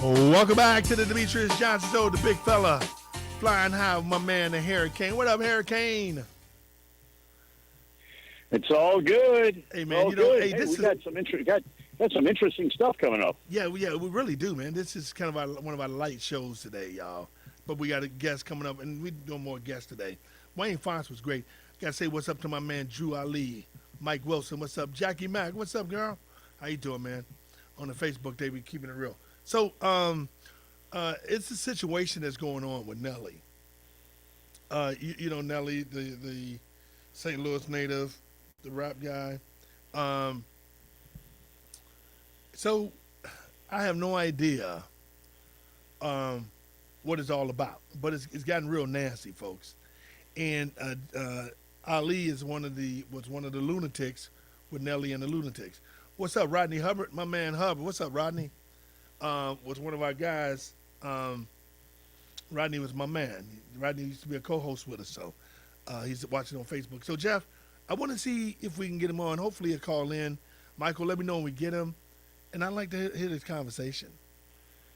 Welcome back to the Demetrious Johnson Show, the big fella flying high with my man, the Hurricane. What up, Hurricane? It's all good. Hey, man, all good. Hey, we got some interesting stuff coming up. Yeah, we really do, man. This is kind of one of our light shows today, y'all. But we got a guest coming up, and we're doing more guests today. Wayne Fonts was great. Got to say what's up to my man, Drew Ali. Mike Wilson, what's up? Jackie Mack, what's up, girl? How you doing, man? On the Facebook, they be keeping it real. So, it's a situation that's going on with Nelly. You know Nelly, the St. Louis native, the rap guy. So, I have no idea what it's all about. But it's gotten real nasty, folks. And Ali is was one of the lunatics with Nelly and the Lunatics. What's up, Rodney Hubbard? My man Hubbard. What's up, Rodney? Was one of our guys. Rodney was my man. Rodney used to be a co-host with us, so he's watching on Facebook. So Jeff, I want to see if we can get him on. Hopefully he'll call in. Michael, let me know when we get him. And I'd like to hear this conversation.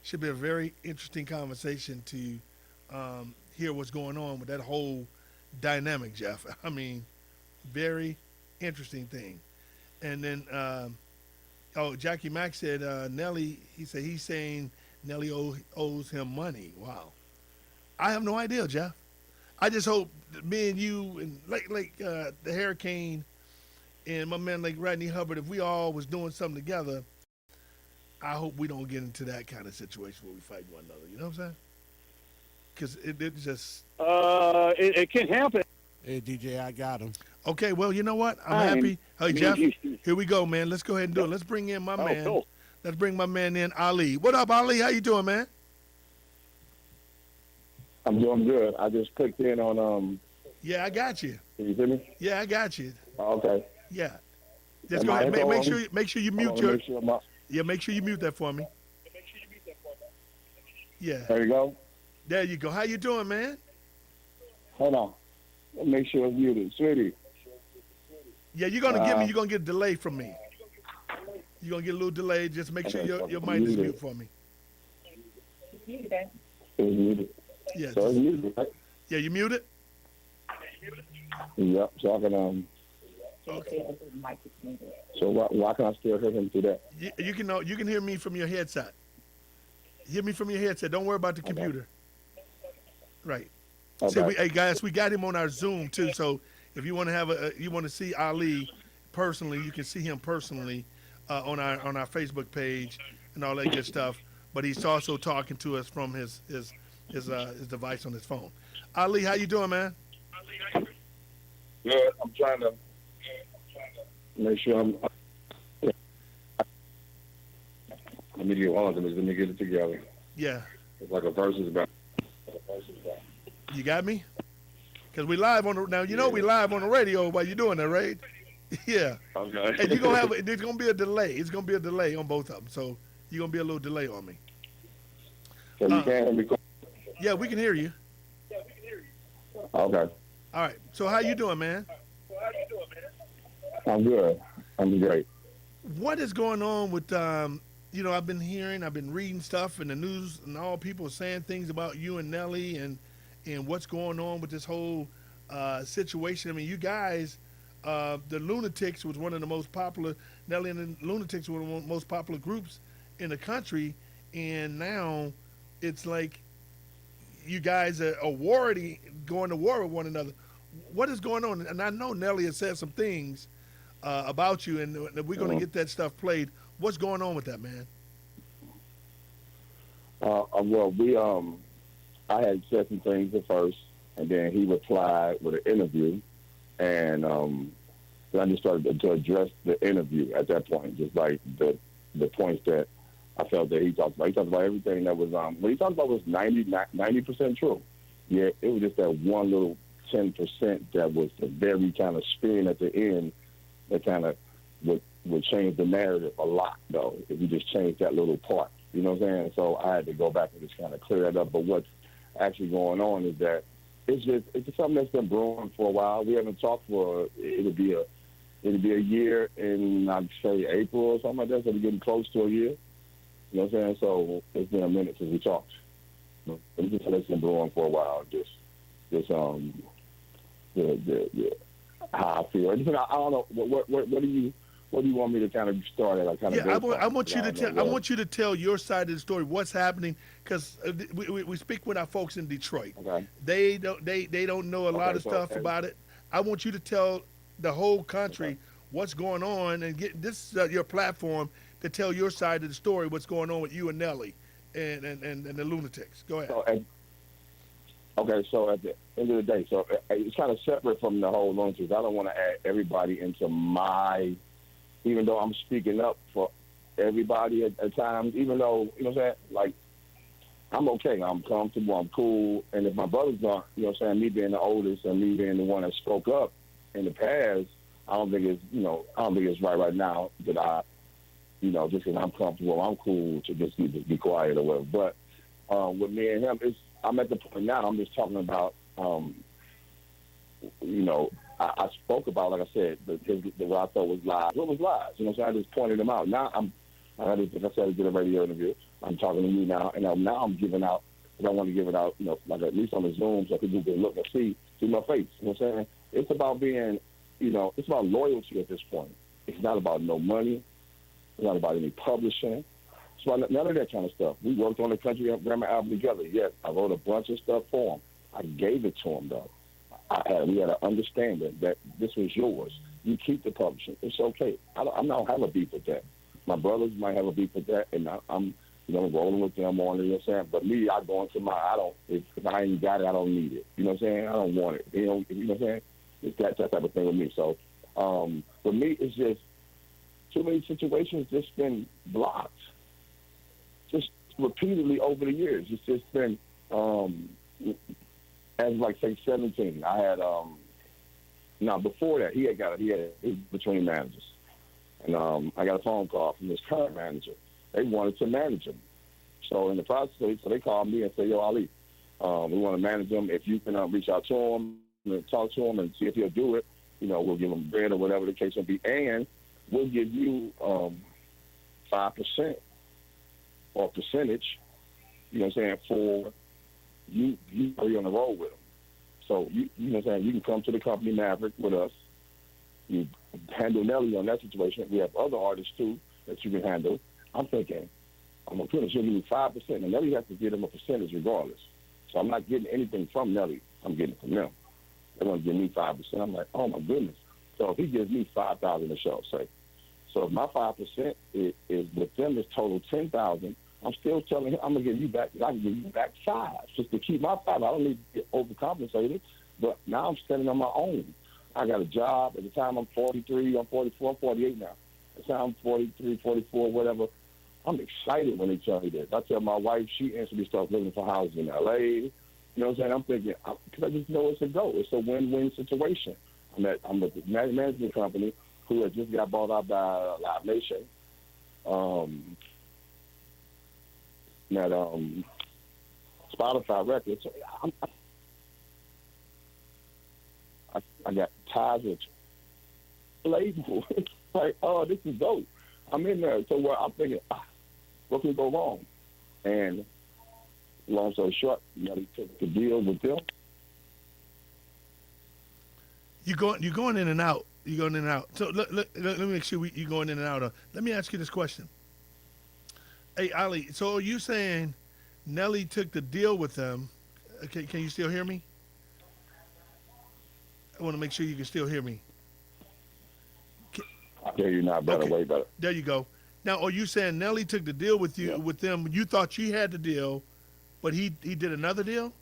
Should be a very interesting conversation to hear what's going on with that whole dynamic, Jeff. I mean, very interesting thing. And then, Jackie Mack said Nelly. He said he's saying Nelly owes him money. Wow, I have no idea, Jeff. I just hope that me and you and the Hurricane and my man like Rodney Hubbard, if we all was doing something together, I hope we don't get into that kind of situation where we fight one another. You know what I'm saying? Because it just it can happen. Hey, DJ, I got him. okay. Well, you know what? I'm happy. Hey, Jeff, here we go, man. Let's go ahead and do it. Let's bring in my man. Cool. Let's bring my man in, Ali. What up, Ali? How you doing, man? I'm doing good. I just clicked in on Yeah, I got you. Can you hear me? Yeah, I got you. Okay. Yeah. Just Am go I ahead. on? Make sure you mute Hold on, your. make sure my- Yeah, make sure you mute that for me. Yeah. There you go. There you go. How you doing, man? Hold on. Make sure it's muted, sweetie. Yeah, you're gonna get a delay from me. You're gonna get a little delay. Just make sure your mic is mute for me. It's muted. Yeah. So it's muted, right? Yeah, you muted? Yep. So I can Okay. So why can I still hear him through that? You can hear me from your headset. Hear me from your headset. Don't worry about the computer. Right. Okay. See, hey guys, we got him on our Zoom too. So if you want to you want to see Ali personally, you can see him personally on our Facebook page and all that good stuff. But he's also talking to us from his device on his phone. Ali, how you doing, man? Good. I'm trying to make sure I'm. Let me get on. Let me get it together. Yeah. It's like a versus battle. You got me? Because we live on the now. You know we live on the radio while you're doing that, right? Yeah. Okay. And you're gonna there's gonna be a delay. It's gonna be a delay on both of them. So you're gonna be a little delay on me. So you can hear me? Yeah, we can hear you. Okay. All right. So how you doing, man? I'm good. I'm great. What is going on with I've been reading stuff in the news and all people saying things about you and Nelly and what's going on with this whole situation. I mean, you guys, the Lunatics was one of the most popular. Nelly and the Lunatics were one of the most popular groups in the country, and now it's like you guys are going to war with one another. What is going on? And I know Nelly has said some things about you, and we're going to get that stuff played. What's going on with that, man? Well, I had said some things at first, and then he replied with an interview, and then I just started to address the interview at that point, just like the points that I felt that he talked about. He talked about everything that was what he talked about was 90% true. Yeah, it was just that one little 10% that was the very kind of spin at the end that kind of would change the narrative a lot, though, if you just change that little part. You know what I'm saying? So I had to go back and just kind of clear that up. But what's actually going on is that it's just something that's been brewing for a while. We haven't talked for it'll be a year in, I'd say, April or something like that. So we're getting close to a year. You know what I'm saying? So it's been a minute since we talked. It's just it's been brewing for a while. Just how I feel. I don't know. What do you want me to kind of start at? I want you to tell your side of the story. What's happening? Because we speak with our folks in Detroit. Okay. They don't know a lot of stuff about it. I want you to tell the whole country what's going on and get this your platform to tell your side of the story. What's going on with you and Nelly and the Lunatics? Go ahead. So at the end of the day, so it's kind of separate from the whole Lunatics. I don't want to add everybody into my, even though I'm speaking up for everybody at times, even though, you know what I'm saying, like, I'm okay. I'm comfortable. I'm cool. And if my brothers are, me being the oldest and me being the one that spoke up in the past, I don't think it's right now that I, just because I'm comfortable, I'm cool to just be quiet or whatever. But with me and him, I'm at the point now. I'm just talking about, I spoke about, like I said, what I thought was lies. What was lies? I just pointed them out. Now like I said, I did a radio interview. I'm talking to you now, and now I'm giving out, because I want to give it out, like at least on the Zoom so people can look and see my face. You know what I'm saying? It's about being, it's about loyalty at this point. It's not about no money. It's not about any publishing. It's about none of that kind of stuff. We worked on the Country Grammar album together. Yes, I wrote a bunch of stuff for him. I gave it to him, though. We had an understanding that this was yours. You keep the publishing. It's okay. I don't have a beef with that. My brothers might have a beef with that, and I'm rolling with them on it, you know what I'm saying? But me, I go into if I ain't got it, I don't need it. You know what I'm saying? I don't want it. You know what I'm saying? It's that type of thing with me. So for me, it's just too many situations just been blocked. Just repeatedly over the years. It's just been, as like say 17, I had, before that, he was between managers. And I got a phone call from his current manager. They wanted to manage him. So in the process, so they called me and said, yo, Ali, we want to manage him. If you can reach out to him and talk to him and see if he'll do it, we'll give him bread or whatever the case may be. And we'll give you 5% or percentage, you know what I'm saying, for you on the road with him. So, you know what I'm saying, you can come to the company Maverick with us. You handle Nelly on that situation. We have other artists, too, that you can handle. I'm thinking, I'm going to give you 5%, and Nelly has to give them a percentage regardless. So I'm not getting anything from Nelly. I'm getting it from them. They're going to give me 5%. I'm like, oh, my goodness. So if he gives me $5,000 a show, say. So if my 5% is with them is total $10,000, I'm still telling him I'm going to give you back, I can give you back 5 just to keep my 5. I don't need to get overcompensated, but now I'm standing on my own. I got a job. At the time, I'm 43, I'm 44, I'm 48 now. At the time, I'm 43, 44, whatever. I'm excited when they tell me this. I tell my wife, she instantly starts looking for houses in L.A. You know what I'm saying? I'm thinking, because I just know it's a go. It's a win-win situation. I'm at the management company who had just got bought out by Live Nation. Spotify Records. So I got ties with label. It's like, oh, this is dope. I'm in there. So where I'm thinking, what can go wrong? And long story short, he took the deal with them. You're going in and out. You're going in and out. So let me make sure you're going in and out. Let me ask you this question. Hey, Ali, so are you saying Nelly took the deal with them? Okay, can you still hear me? I want to make sure you can still hear me. I hear you now better, okay. Way better. There you go. Now, are you saying Nelly took the deal with you, with them? You thought she had the deal, but he did another deal?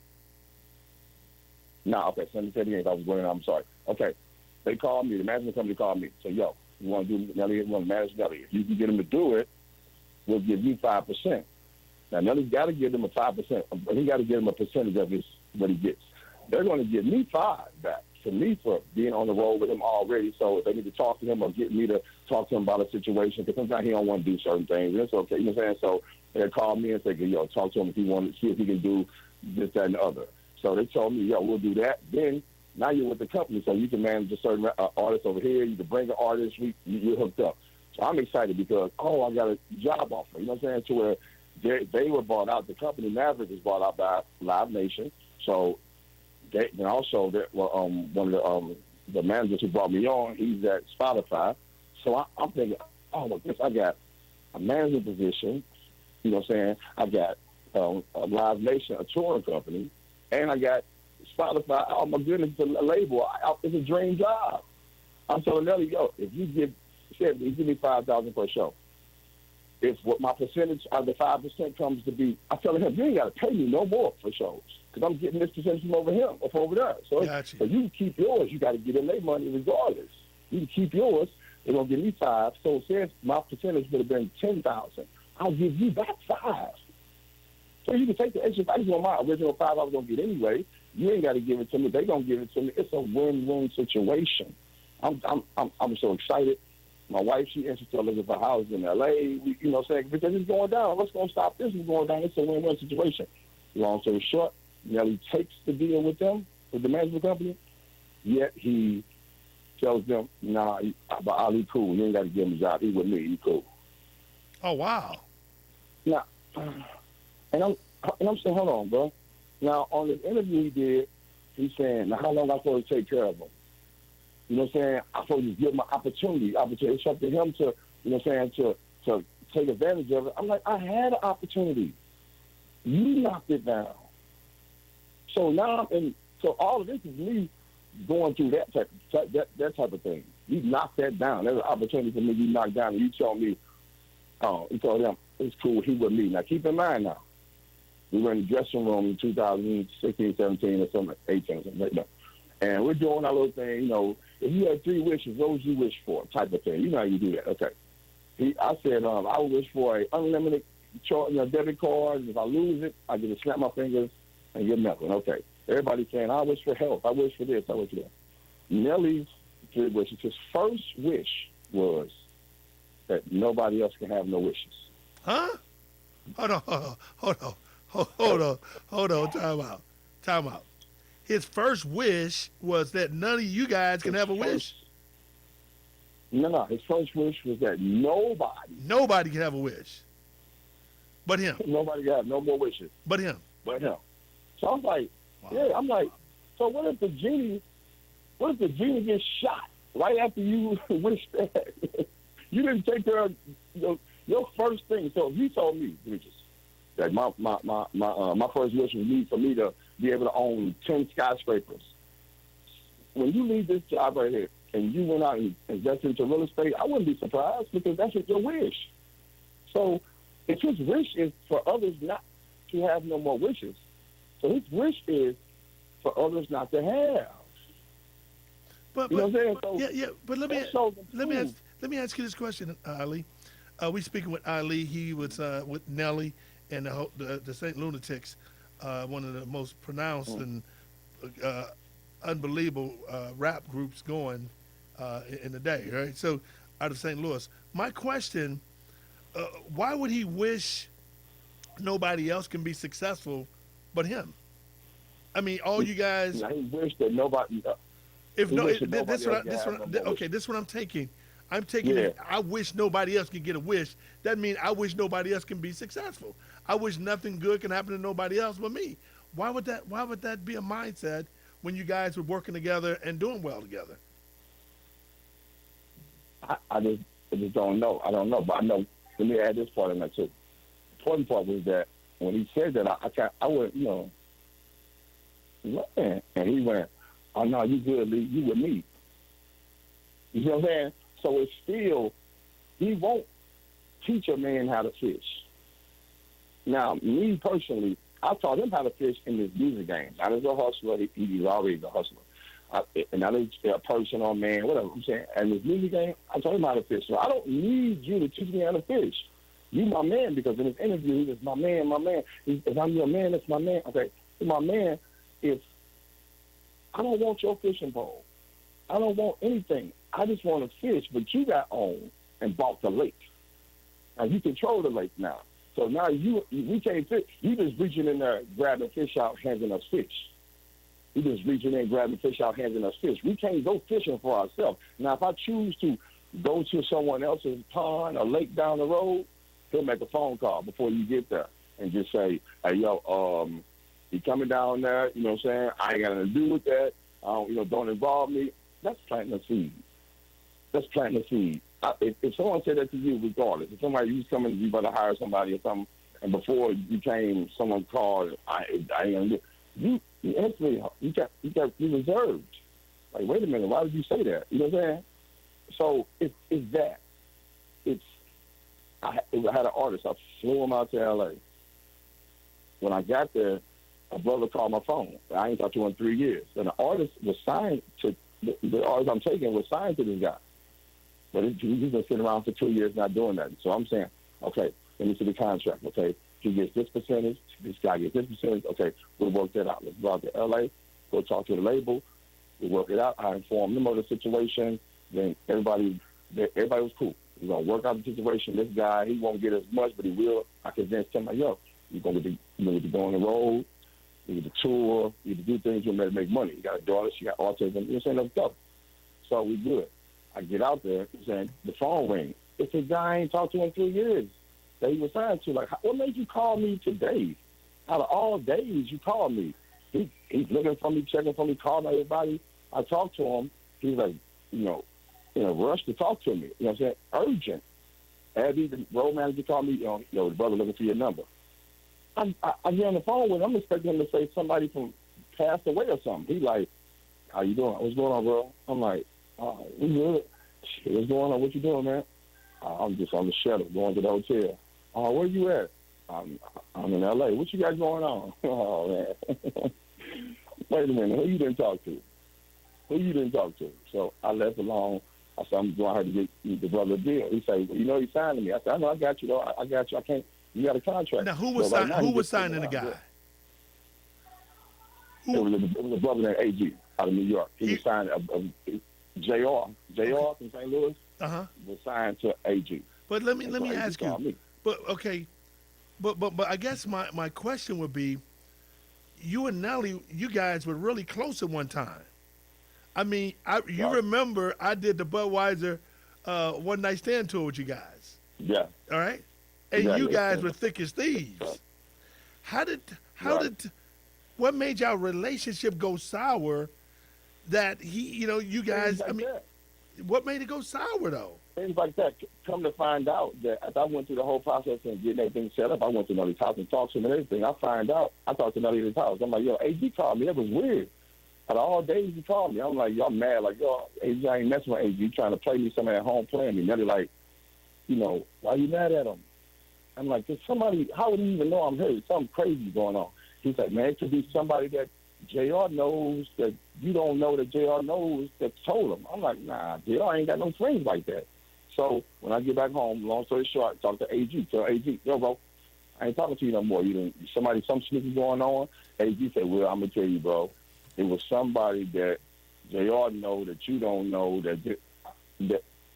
No, okay. So let me say it again. I was going. I'm sorry. Okay, they called me. The management company called me. So, yo, you want to do Nelly? You want to manage Nelly? If you can get him to do it, we'll give you 5%. Now, Nelly's got to give them a 5%, but he got to give them a percentage of what he gets. They're going to give me 5 back to me for being on the road with him already. So if they need to talk to him or get me to talk to him about a situation, because sometimes he don't want to do certain things, and it's okay. You know what I'm saying? So they called me and said, yo, talk to him if he wanted to see if he can do this, that, and the other. So they told me, yo, we'll do that. Then now you're with the company, so you can manage a certain artist over here. You can bring an artist. You're hooked up. So I'm excited because, I got a job offer. You know what I'm saying? To where they were bought out. The company Maverick was bought out by Live Nation. So and also one of the managers who brought me on, he's at Spotify. So I'm thinking, I got a management position. You know what I'm saying? I got a Live Nation, a touring company, and I got Spotify. Oh my goodness, it's a label. It's a dream job. I'm telling Nelly, yo, if you give me $5,000 per show, if what my percentage of the 5% comes to be, I'm telling him, you ain't got to pay me no more for shows because I'm getting this percentage from over him or from over there. So, gotcha. So you can keep yours. You got to give them their money regardless. You can keep yours. They're going to give me 5. So since my percentage would have been $10,000, I'll give you back 5. So you can take the extra. I just want my original $5 I was gonna get anyway. You ain't got to give it to me. They gonna give it to me. It's a win-win situation. I'm so excited. My wife, she interested in looking for houses in L.A. You know, saying because it's going down. What's gonna stop this from going down? It's a win-win situation. Long story short, Nelly takes the deal with them, with the management company. Yet he tells them, "Nah, but Ali cool. You ain't got to give him a job. He with me. He cool." Oh wow. Now, and I'm saying, hold on, bro. Now, on the interview he did, he's saying, now how long am I supposed to take care of him? You know what I'm saying? I'm supposed to give him an opportunity. It's up to him to, you know what I'm saying, to take advantage of it. I'm like, I had an opportunity. You knocked it down. So now, so all of this is me going through that type of thing. You knocked that down. There's an opportunity for me you knocked down, and you told me, you told him, it's cool, he with me. Now, keep in mind now, we were in the dressing room in 2016, 17, or something, 18, or something like that. And we're doing our little thing, you know, if you had 3 wishes, what would you wish for, type of thing. You know how you do that, okay. I said, I would wish for an unlimited debit card. If I lose it, I get to snap my fingers and get nothing, okay. Everybody's saying, I wish for health, I wish for this, I wish for that. Nelly's 3 wishes, his first wish was that nobody else can have no wishes. Huh? Hold on. Time out. His first wish was that none of you guys can have a wish. No. His first wish was that nobody can have a wish. But him. Nobody can have no more wishes. But him. So I'm like, wow. So what if the genie gets shot right after you wish that? You didn't take care of your first thing. So if you told me, Demetrious, that my first wish was for me to be able to own 10 skyscrapers. When you leave this job right here and you went out and invested into real estate, I wouldn't be surprised because that's your wish. So if his wish is for others not to have no more wishes, so his wish is for others not to have. But you know what I'm saying? So, but let me ask you this question, Ali. We speaking with Ali. He was with Nelly and the St. Lunatics, one of the most pronounced and unbelievable rap groups going in the day, right? So out of St. Louis. My question, why would he wish nobody else can be successful but him? I mean, all you guys. He wished that nobody. This is what I'm taking. I'm taking it. I wish nobody else can get a wish. That means I wish nobody else can be successful. I wish nothing good can happen to nobody else but me. Why would that be a mindset when you guys were working together and doing well together? I just don't know. I don't know, but I know. Let me add this part in there too. The important part was that when he said that, I went, man, and he went, "Oh no, you good, Lee? You with me?" You know what I'm saying? So it's still, he won't teach a man how to fish. Now, me personally, I taught him how to fish in this music game. Not as a hustler, he's already a hustler. And not as a personal man, whatever I'm saying. And this music game, I taught him how to fish. So I don't need you to teach me how to fish. You my man, because in this interview, he was my man. If I'm your man, that's my man. Okay, my man, if I don't want your fishing pole. I don't want anything. I just want to fish, but you got on and bought the lake. Now, you control the lake now. So now we can't fish. You just reaching in there, grabbing fish out, handing us fish. You just reaching in, grabbing fish out, handing us fish. We can't go fishing for ourselves. Now, if I choose to go to someone else's pond or lake down the road, he'll make a phone call before you get there and just say, hey, yo, you coming down there, you know what I'm saying? I ain't got nothing to do with that. Don't involve me. That's planting a seed. If someone said that to you, regardless, if somebody you coming, you better hire somebody or something, and before you came, someone called, I ain't gonna do. You instantly you reserved. Like, wait a minute, why did you say that? You know what I'm saying? So it's that. I had an artist. I flew him out to L.A. When I got there, a brother called my phone. I ain't talked to him in 3 years. And the artist was signed to the artist I'm taking was signed to this guy. But he's been sitting around for 2 years not doing that. So I'm saying, okay, let me see the contract, okay? He gets this percentage, This guy gets this percentage. Okay, we'll work that out. Let's go out to L.A., go talk to the label. We'll work it out. I inform them of the situation. Then everybody was cool. We're going to work out the situation. This guy, he won't get as much, but he will. I convinced him, like, yo, you're going to go on the road, you need to tour, you need to do things, you're going to make money. You got a daughter, she got autism, you know what I'm saying? Stuff. So we good. I get out there, saying, the phone rings. It's a guy I ain't talked to in 3 years that he was signed to. Like, what made you call me today? Out of all days, you called me. He's looking for me, checking for me, calling everybody. I talked to him. He's like, in a rush to talk to me. You know what I'm saying? Urgent. Abby, the road manager, called me, the brother looking for your number. I get on the phone with him. I'm expecting him to say somebody passed away or something. He's like, how you doing? What's going on, bro? I'm like, we good. Shit, what's going on? What you doing, man? I'm just on the shuttle going to the hotel. Where you at? I'm in L.A. What you got going on? Oh, man. Wait a minute. Who you didn't talk to? So I left alone. I said, I'm going to have to get the brother a deal. He said, well, he signed to me. I said, I know, I got you, though. I got you. I can't. You got a contract. Now, who was signing the guy? It was a brother named AG out of New York. He was signed JR from St. Louis was signed to AG. But let me ask you. But okay, but I guess my question would be, you and Nelly, you guys were really close at one time. I mean, you remember I did the Budweiser one night stand tour with you guys. Yeah. All right. And you guys were thick as thieves. What made y'all relationship go sour? That you guys. I mean, what made it go sour though? Things like that. Come to find out that as I went through the whole process and getting everything set up, I went to Nelly's house and talked to him and everything. I talked to Nelly at his house. I'm like, yo, AG called me. It was weird. Out of all days he called me. I'm like, y'all mad. Like, yo, AG, I ain't messing with AG. Trying to play me somebody at home playing me. Nelly like, why you mad at him? I'm like, there's somebody, how would he even know I'm here? Something crazy going on. He's like, man, it could be somebody that JR knows that you don't know that JR knows that told him. I'm like, nah, JR ain't got no friends like that. So when I get back home, long story short, talk to AG. Tell AG, yo, bro, I ain't talking to you no more. Some sneaky going on. AG said, well, I'm going to tell you, bro. It was somebody that JR know that you don't know that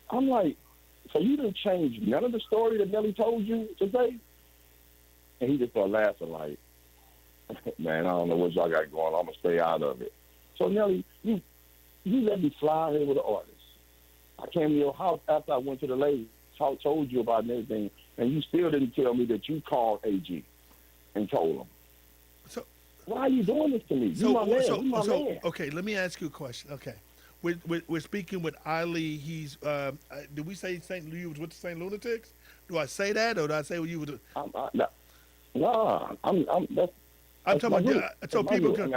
I'm like, so you didn't change none of the story that Nelly told you today? And he just started laughing like, man, I don't know what y'all got going on. I'm going to stay out of it. So, Nelly, you let me fly here with an artist. I came to your house after I went to the lady, told you about everything, and you still didn't tell me that you called AG and told him. So, why are you doing this to me? You my man. Okay, let me ask you a question. Okay. We're speaking with Ali. He's did we say you was with the St. Lunatics? Do I say that, or do I say you was? I'm talking about so people can.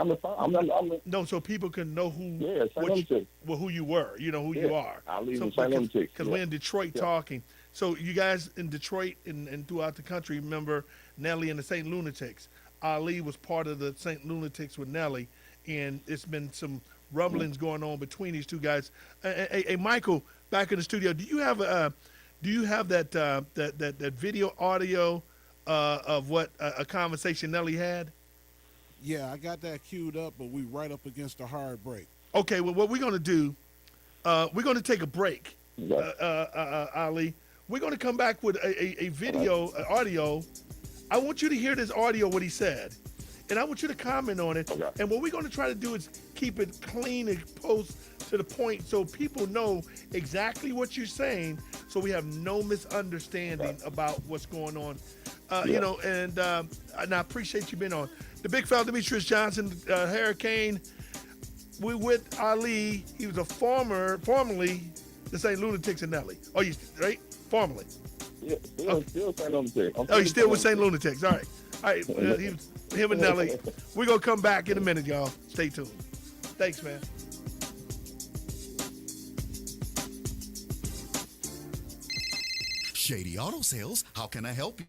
So people can know who you were. You know who you are. Because we're in Detroit talking. So you guys in Detroit and throughout the country remember Nelly and the St. Lunatics. Ali was part of the St. Lunatics with Nelly, and it's been some rumblings going on between these two guys. Hey, Michael, back in the studio, do you have that video audio of what a conversation Nelly had? Yeah, I got that queued up, but we right up against a hard break. Okay, well, what we're going to do, we're going to take a break, Ali. We're going to come back with a video, audio. I want you to hear this audio, what he said, and I want you to comment on it. Okay. And what we're going to try to do is keep it clean and close to the point so people know exactly what you're saying, so we have no misunderstanding about what's going on. And I appreciate you being on. The big fella, Demetrious Johnson, Hurricane. We with Ali. He was formerly the St. Lunatics and Nelly. Oh, you right? Formerly. Yeah, still St. Lunatics. He's still with St. Lunatics. All right. He was him and Nelly. We're gonna come back in a minute, y'all. Stay tuned. Thanks, man. Shady Auto Sales, how can I help you?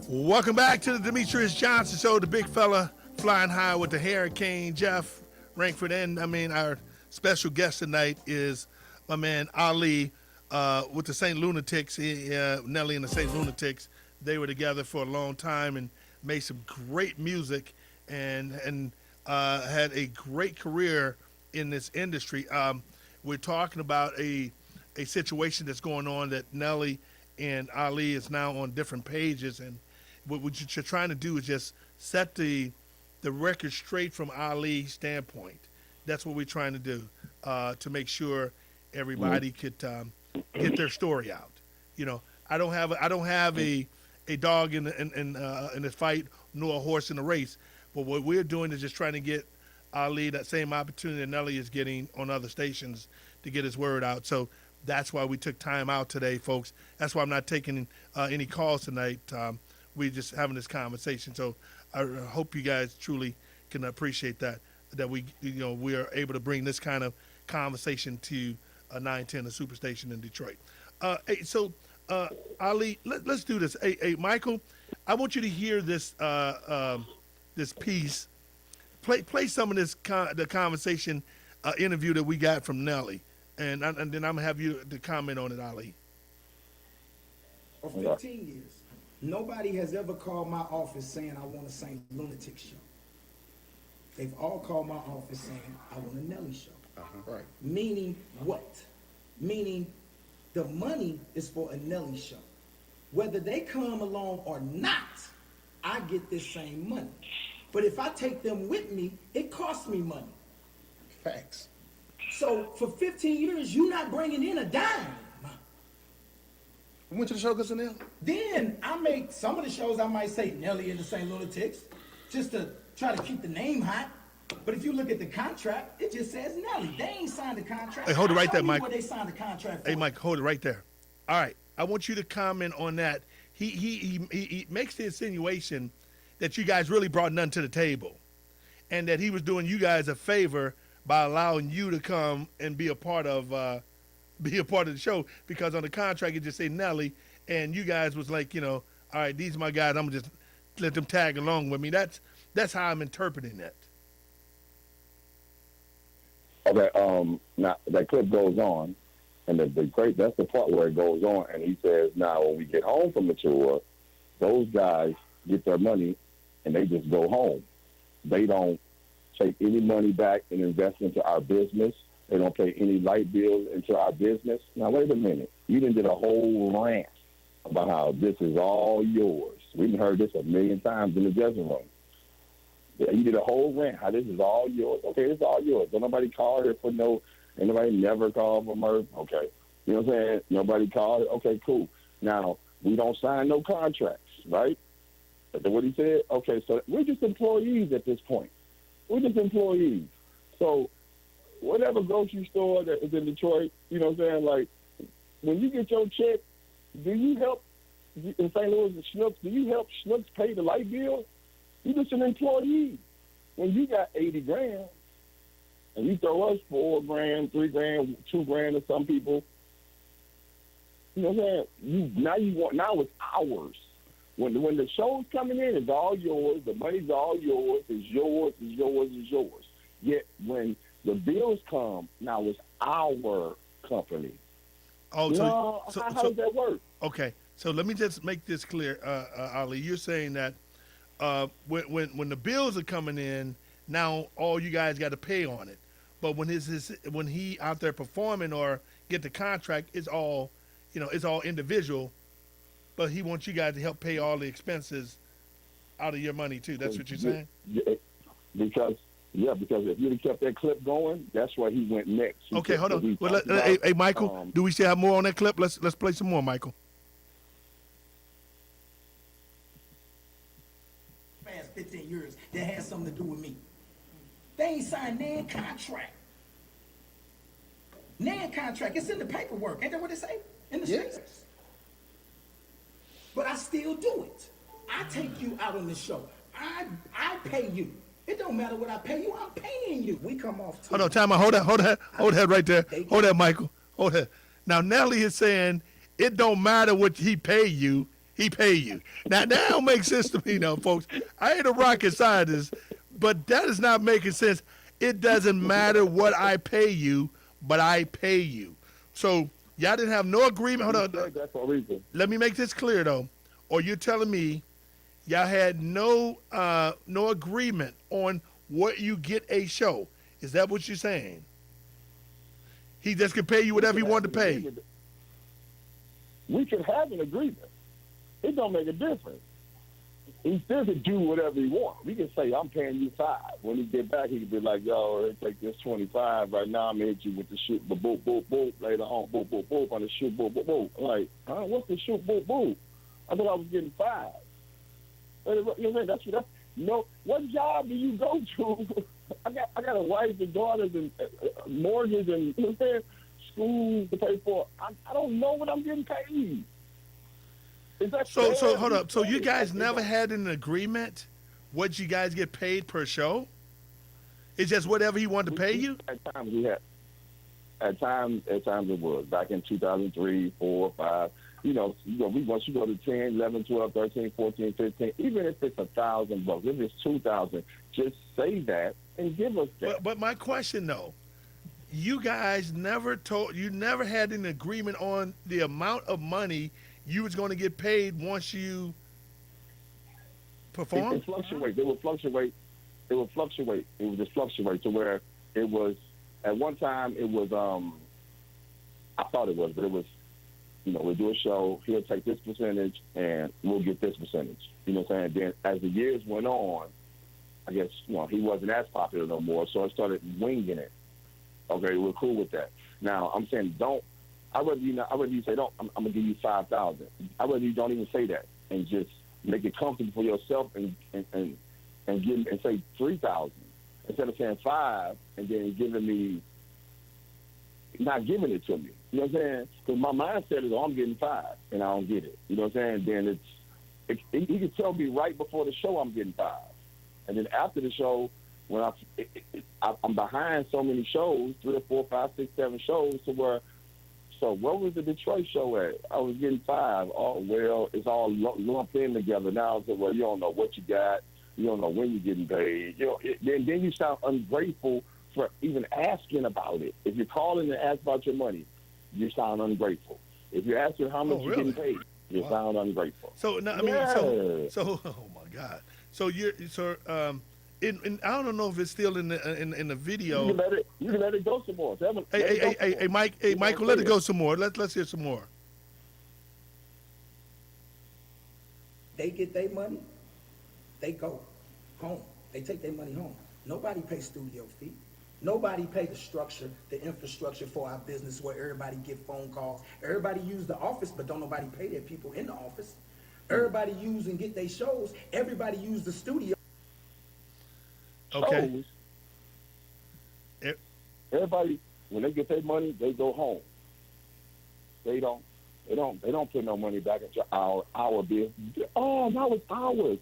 Welcome back to the Demetrious Johnson Show, the big fella flying high with the hurricane, Jeff Rankford. And our special guest tonight is my man Ali with the St. Lunatics, Nelly and the St. Lunatics. They were together for a long time and made some great music and had a great career in this industry. We're talking about a situation that's going on that Nelly and Ali is now on different pages, and what you're trying to do is just set the record straight from Ali's standpoint. That's what we're trying to do to make sure everybody could get their story out. You know, I don't have a dog in the fight nor a horse in the race, but what we're doing is just trying to get Ali that same opportunity that Nelly is getting on other stations to get his word out. So that's why we took time out today, folks. That's why I'm not taking any calls tonight. We're just having this conversation. So I hope you guys truly can appreciate that we are able to bring this kind of conversation to 910, the Superstation in Detroit. So Ali, let's do this. Hey, Michael, I want you to hear this this piece. Play some of this the conversation interview that we got from Nelly, and then I'm gonna have you to comment on it, Ali. For 15 years, nobody has ever called my office saying I want a St. Lunatic show. They've all called my office saying I want a Nelly show. Right. Meaning what? Meaning the money is for a Nelly show. Whether they come along or not, I get this same money. But if I take them with me, it costs me money. Facts. So for 15 years, you're not bringing in a dime. We went to the show because of Nelly. Then I make some of the shows, I might say Nelly and the St. Lunatics, just to try to keep the name hot. But if you look at the contract, it just says Nelly. They ain't signed the contract. Hey, hold it right there, Mike. What they signed the contract for. Hey, Mike, hold it right there. All right, I want you to comment on that. He makes the insinuation that you guys really brought none to the table, and that he was doing you guys a favor by allowing you to come and be a part of the show, because on the contract it just say Nelly, and you guys was like, all right, these are my guys. I'm gonna just let them tag along with me. That's how I'm interpreting that. Okay, now that clip goes on, and that's the part where it goes on, and he says, now when we get home from the tour, those guys get their money and they just go home. They don't take any money back and invest into our business. They don't pay any light bills into our business. Now, wait a minute. You done did a whole rant about how this is all yours. We've heard this a million times in the dressing room. Yeah, you did a whole rant how this is all yours. Okay, it's all yours. Don't nobody call her for ain't nobody never called for her. Okay. You know what I'm saying? Nobody called. Okay, cool. Now, we don't sign no contracts, right? That's what he said? Okay, so we're just employees at this point. We're just employees. So whatever grocery store that is in Detroit, you know what I'm saying, like, when you get your check, do you help, in St. Louis and Schnooks, do you help Schnooks pay the light bill? You're just an employee. When you got $80,000 and you throw us $4 grand, $3 grand, $2 grand to some people, you know what I'm saying? Now it's ours. When the show's coming in, it's all yours. The money's all yours. It's yours. It's yours. It's yours. Yet when the bills come, now it's our company. Oh, how does that work? Okay, so let me just make this clear, Ali. You're saying that when the bills are coming in, now all you guys got to pay on it. But when when he out there performing or get the contract, it's all individual. But he wants you guys to help pay all the expenses out of your money too. That's what you're saying? Because if you'd have kept that clip going, that's where he went next. Okay, hold on. Well, hey, Michael, do we still have more on that clip? Let's play some more, Michael. Past 15 years, that has something to do with me. They ain't signed their contract. Nan contract, it's in the paperwork. Ain't that what they say? In the streets. But I still do it. I take you out on the show. I pay you. It don't matter what I pay you, I'm paying you. We come off. Hold on, time out. Hold that right there. Hold that, Michael. Hold that. Now Nelly is saying it don't matter what he pay you. He pay you. Now that don't make sense to me, now, folks. I ain't a rocket scientist, but that is not making sense. It doesn't matter what I pay you, but I pay you. So y'all didn't have no agreement. Hold on. That's for a reason. Let me make this clear though. Or you're telling me y'all had no agreement on what you get a show. Is that what you're saying? He just can pay you whatever he wanted to pay. We can have an agreement. It don't make a difference. He still can do whatever he wants. We can say, I'm paying you $5. When he get back, he can be like, yo, take this 25 right now. I'm going to hit you with the shoot, boop, boop, boop, boop. Later on, boop, boop, boop, on the shoot, boop, boop, boop. I'm like, huh? What's the shoot, boop, boop? I thought I was getting 5. You know what I'm saying? That's no. What job do you go to? I got a wife and daughters and mortgage and, you know what I'm saying, schools to pay for. I don't know what I'm getting paid. So hold up. So you guys never had an agreement what you guys get paid per show? It's just whatever he wanted to pay you? At times we had. At times it was. Back in 2003, 4, 5. Once you go to 10, 11, 12, 13, 14, 15, even if it's $1,000, if it's $2,000, just say that and give us that. But my question though, you guys never had an agreement on the amount of money you was going to get paid once you perform? It fluctuate. It would fluctuate. It would just fluctuate to where it was, at one time it was, I thought it was, but it was, we'll do a show, he'll take this percentage and we'll get this percentage. You know what I'm saying? Then as the years went on, I guess, he wasn't as popular no more, so I started winging it. Okay, we're cool with that. Now, I'm saying I'd rather you say, I'm going to give you $5,000. I'd rather you don't even say that and just make it comfortable for yourself and say $3,000 instead of saying $5,000 and then not giving it to me. You know what I'm saying? Because my mindset is, I'm getting $5,000 and I don't get it. You know what I'm saying? Then he can tell me right before the show I'm getting $5,000, and then after the show, when I'm behind so many shows, 3 or 4, 5, 6, 7 shows, to where. So what was the Detroit show at? I was getting $5,000. Oh, well, it's all lumped in together now. I said, well, you don't know what you got. You don't know when you're getting paid. Then you sound ungrateful for even asking about it. If you're calling and ask about your money, you sound ungrateful. If you're asking how much you're getting paid, you sound ungrateful. So now, I mean, so oh my God. So and I don't know if it's still in the video. You can let it go some more. Hey, Michael, let it go some more. Let's hear some more. They get their money, they go home. They take their money home. Nobody pays studio fee. Nobody pay the structure, the infrastructure for our business where everybody get phone calls. Everybody use the office, but don't nobody pay their people in the office. Everybody use and get their shows. Everybody use the studio. Okay. Everybody, when they get their money, they go home. They don't put no money back into our business. Oh, now it's ours.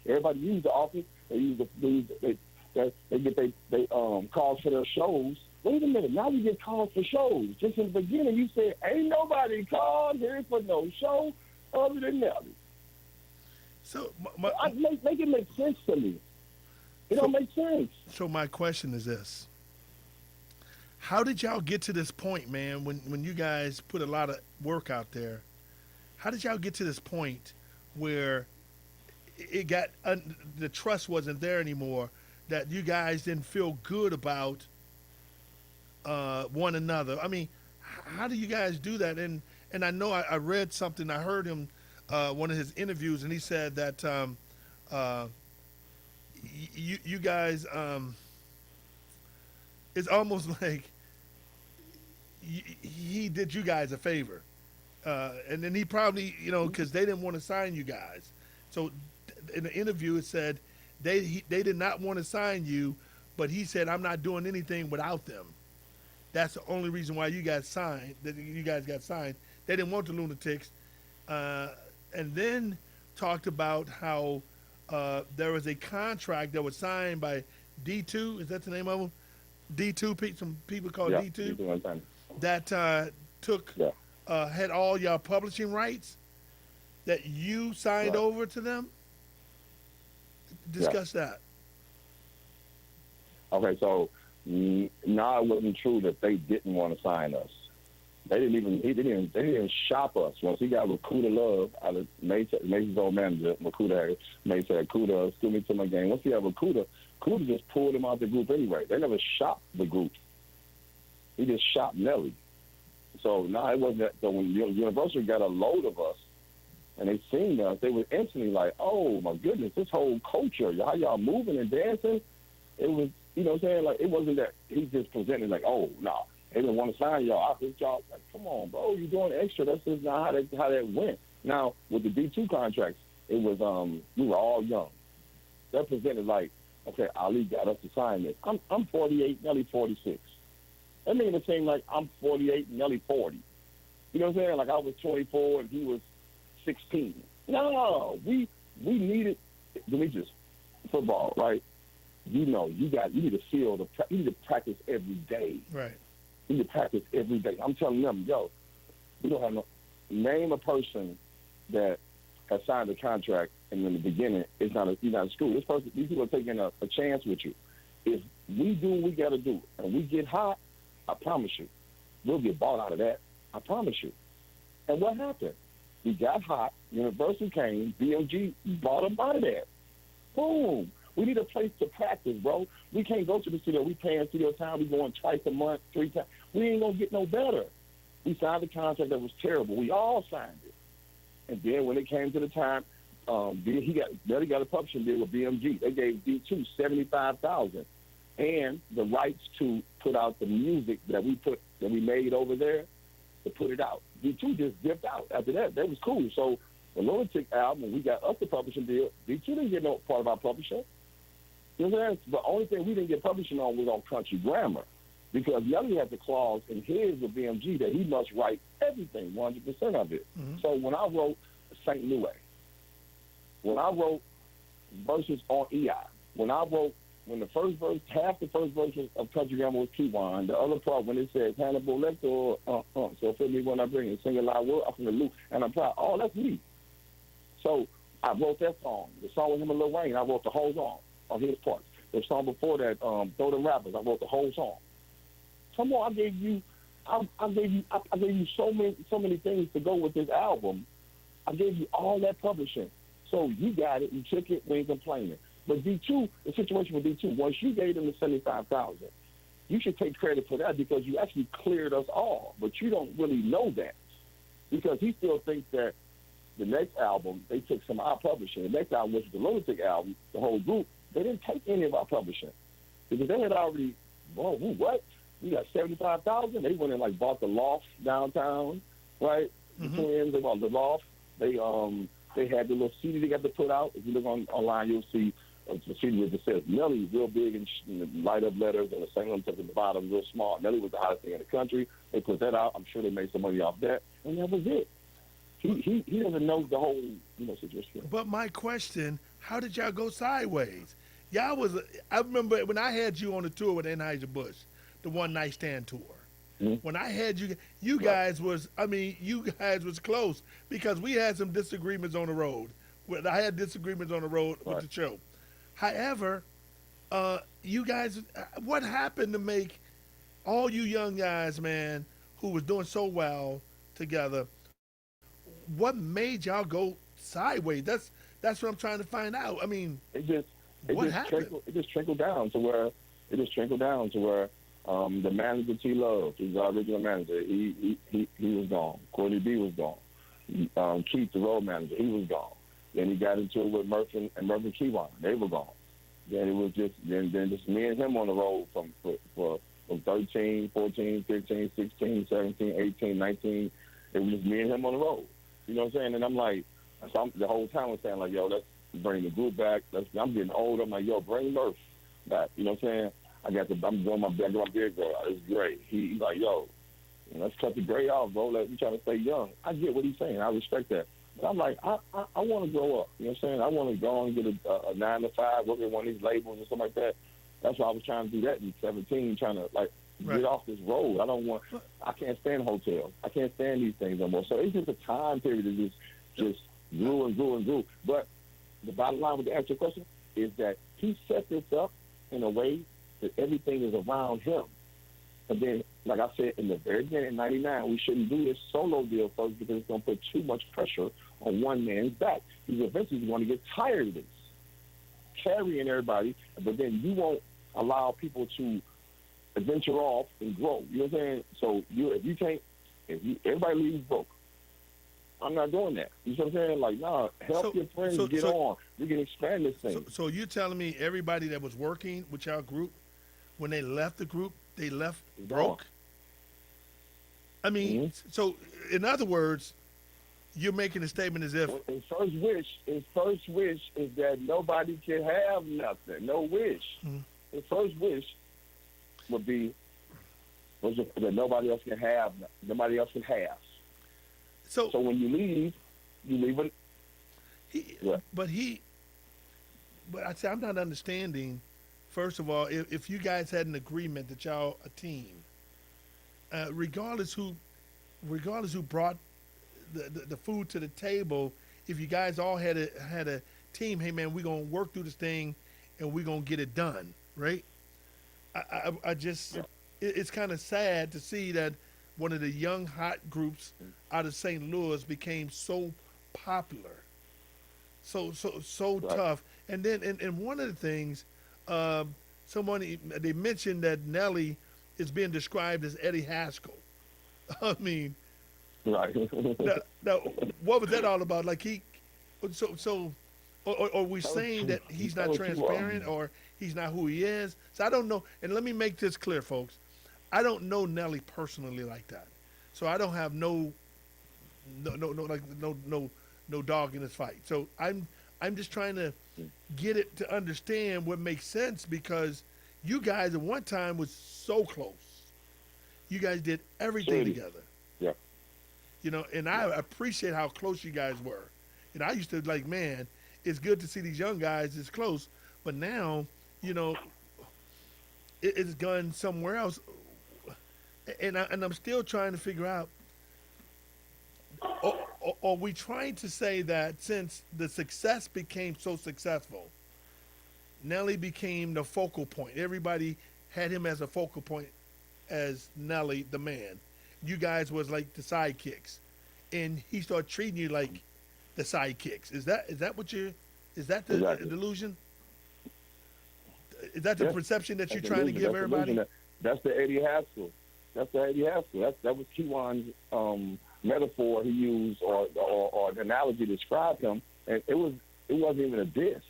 Everybody use the office. They use they get they calls for their shows. Wait a minute, now we get calls for shows. Just in the beginning, you said ain't nobody called here for no show other than Nelly. So make it make sense to me. It don't make sense. So my question is this: how did y'all get to this point, man? When you guys put a lot of work out there, how did y'all get to this point where it got the trust wasn't there anymore? That you guys didn't feel good about one another. I mean, how do you guys do that? And I know I read something. I heard him one of his interviews, and he said that you guys, it's almost like he did you guys a favor, and then he probably because they didn't want to sign you guys. So in the interview, it said. They did not want to sign you, but he said, I'm not doing anything without them. That's the only reason why you guys got signed. They didn't want the Lunatics. And then talked about how there was a contract that was signed by D2. Is that the name of them? D2, some people call it D2. D2. That took had all your publishing rights that you signed over to them? Discuss that. Okay, so now it wasn't true that they didn't want to sign us. They didn't shop us. Once he got Recruiter Love out of Mason's old manager, Recruiter Mason said, Recruiter, still me to my game. Once he got Recruiter just pulled him out the group anyway. They never shopped the group. He just shopped Nelly. So now it wasn't that. So when Universal got a load of us and they seen us, they were instantly like, oh my goodness, this whole culture, how y'all moving and dancing, it was, you know what I'm saying? Like, it wasn't that he just presented like, oh, no, they didn't want to sign y'all. I think y'all, like, come on, bro, you doing extra. That's just not how that went. Now, with the D2 contracts, it was, we were all young. That presented like, okay, Ali got us to sign this. I'm 48, Nelly 46. That made it seem like I'm 48, Nelly 40. You know what I'm saying? Like I was 24 and he was 16. No, we needed Demetrious football, right? You know, you need to feel you need to practice every day. Right. You need to practice every day. I'm telling them, yo, we don't have name a person that has signed a contract and in the beginning it's not a school. These people are taking a chance with you. If we do what we got to do and we get hot, I promise you, we'll get bought out of that. I promise you. And what happened? We got hot. Universal came. BMG bought them out of there. Boom. We need a place to practice, bro. We can't go to the studio. We paying studio time. We going twice a month, 3 times. We ain't going to get no better. We signed a contract that was terrible. We all signed it. And then when it came to the time, he got a publishing deal with BMG. They gave D2 $75,000 and the rights to put out the music that we made over there to put it out. D2 just dipped out after that. That was cool. So the Lunatic album, we got us the publishing deal. D2 didn't get no part of our publishing. You know what I'm saying? The only thing we didn't get publishing on was on Country Grammar because Nelly had the clause in his with BMG that he must write everything, 100% of it. Mm-hmm. So when I wrote St. Louis, when I wrote verses on EI, when the first verse, half the first verse of Country Grammar was Kiwan, the other part when it says Hannibal Lecter, so for me when I bring it, sing a loud word off from the loop, and I'm proud. Oh, that's me. So I wrote that song. The song with him and Lil Wayne, I wrote the whole song on his parts. The song before that, Throw Them Rappers, I wrote the whole song. Come on, I gave you so many things to go with this album. I gave you all that publishing. So you got it, you took it, we ain't complaining. But D2, the situation with D2, once you gave them the $75,000, you should take credit for that because you actually cleared us all. But you don't really know that because he still thinks that the next album, they took some of our publishing. The next album, which was the Lunatic album, the whole group, they didn't take any of our publishing because they had already, what? We got $75,000. They went and like bought the Loft downtown, right? Mm-hmm. The Twins, they bought the Loft. They had the little CD they got to put out. If you look online, you'll see the CD that says Nelly, real big and light up letters, and the single at the bottom, real small. Nelly was the hottest thing in the country. They put that out. I'm sure they made some money off that, and that was it. He doesn't know the whole situation. But my question: how did y'all go sideways? I remember when I had you on the tour with Anheuser-Busch, the One Night Stand tour. Mm-hmm. When I had you guys was close because we had some disagreements on the road. I had disagreements on the road with the show. However, you guys, what happened to make all you young guys, man, who was doing so well together, what made y'all go sideways? That's what I'm trying to find out. I mean, what happened? It just trickled down to where the manager T Love, he's our original manager, he was gone. Courtney B was gone. Keith, the road manager, he was gone. Then he got into it with Murphy and Kiwan. They were gone. Then it was just me and him on the road from 13, 14, 15, 16, 17, 18, 19. It was just me and him on the road. You know what I'm saying? And I'm like, the whole time I'm saying like, yo, let's bring the group back. I'm getting old. I'm like, yo, bring Murph back. You know what I'm saying? I'm doing my beard grow out. It's great. He's like, yo, let's cut the gray off, bro. We trying to stay young. I get what he's saying. I respect that. But I'm like, I want to grow up. You know what I'm saying? I want to go and get a 9 to 5, work at one of these labels or something like that. That's why I was trying to do that in 17, trying to, like, Right. get off this road. I can't stand hotels. I can't stand these things no more. So it's just a time period that just grew and grew and grew. But the bottom line with the answer question is that he set this up in a way that everything is around him. And then, like I said in the very beginning, in '99, we shouldn't do this solo deal first because it's going to put too much pressure on one man's back. He's eventually going to get tired of this, carrying everybody, but then you won't allow people to venture off and grow. You know what I'm saying? So everybody leaves broke. I'm not doing that. You know what I'm saying? Like, nah, help your friends get on. We can expand this thing. So you're telling me everybody that was working with y'all group, when they left the group, they left broke? I mean, so in other words, you're making a statement as if his first wish is that nobody can have nothing. No wish. His first wish would be that nobody else can have. Nobody else can have. So when you leave it. But I say I'm not understanding. First of all, if you guys had an agreement that y'all a team, regardless who brought the food to the table, if you guys all had a team, hey man, we're gonna work through this thing and we're gonna get it done, right? It's kind of sad to see that one of the young hot groups out of St. Louis became so popular, so right. tough. And then and one of the things, they mentioned that Nelly is being described as Eddie Haskell. I mean, right. now, what was that all about? Like or we saying that he's not transparent or he's not who he is? So I don't know. And let me make this clear, folks. I don't know Nelly personally like that, so I don't have no dog in this fight. So I'm just trying to get it to understand what makes sense, because you guys at one time was so close. You guys did everything together. Yeah. You know, and I appreciate how close you guys were. And I used to like, man, it's good to see these young guys this close, but now, you know, it's gone somewhere else. And I'm still trying to figure out, are we trying to say that since the success became so successful, Nelly became the focal point? Everybody had him as a focal point, as Nelly, the man. You guys was like the sidekicks, and he started treating you like the sidekicks. Is that what is that the Exactly. delusion? Is that the perception that you're trying to give That's everybody? That's the Eddie Haskell. That was Keywan's metaphor he used, or an analogy to describe him, and it wasn't even a diss.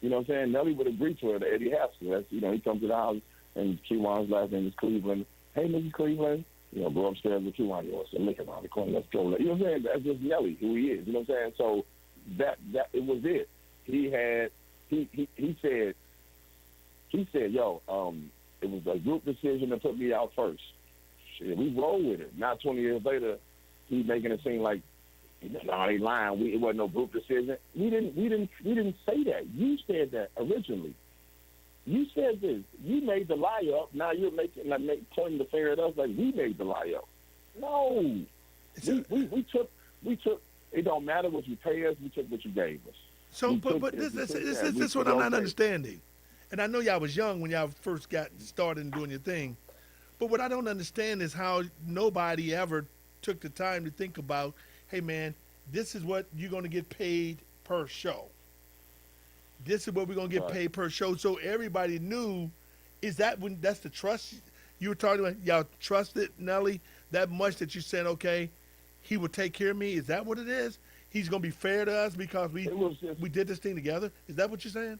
You know what I'm saying? Nelly would agree to it. Eddie Haskell. That's, you know, he comes to the house and Keywan's last name is Cleveland. Hey, Mrs. Cleveland. You know, go upstairs with Keywan. You want some liquor around the corner? Let's go. You know what I'm saying? That's just Nelly, who he is. You know what I'm saying? So that it was it. He said, yo, it was a group decision to put me out first. Shit, we roll with it. Now 20 years later, he's making it seem like, no, they lying. It wasn't no group decision. We didn't say that. You said that originally. You said this. You made the lie up. Now you're pointing the finger at us like we made the lie up. No, we took. It don't matter what you pay us. We took what you gave us. So, but this is what I'm not understanding. And I know y'all was young when y'all first got started in doing your thing. But what I don't understand is how nobody ever took the time to think about, hey, man, this is what you're going to get paid per show. This is what we're going to get paid per show. So everybody knew, that's the trust you were talking about? Y'all trusted Nelly that much that you said, okay, he will take care of me? Is that what it is? He's going to be fair to us because we did this thing together? Is that what you're saying?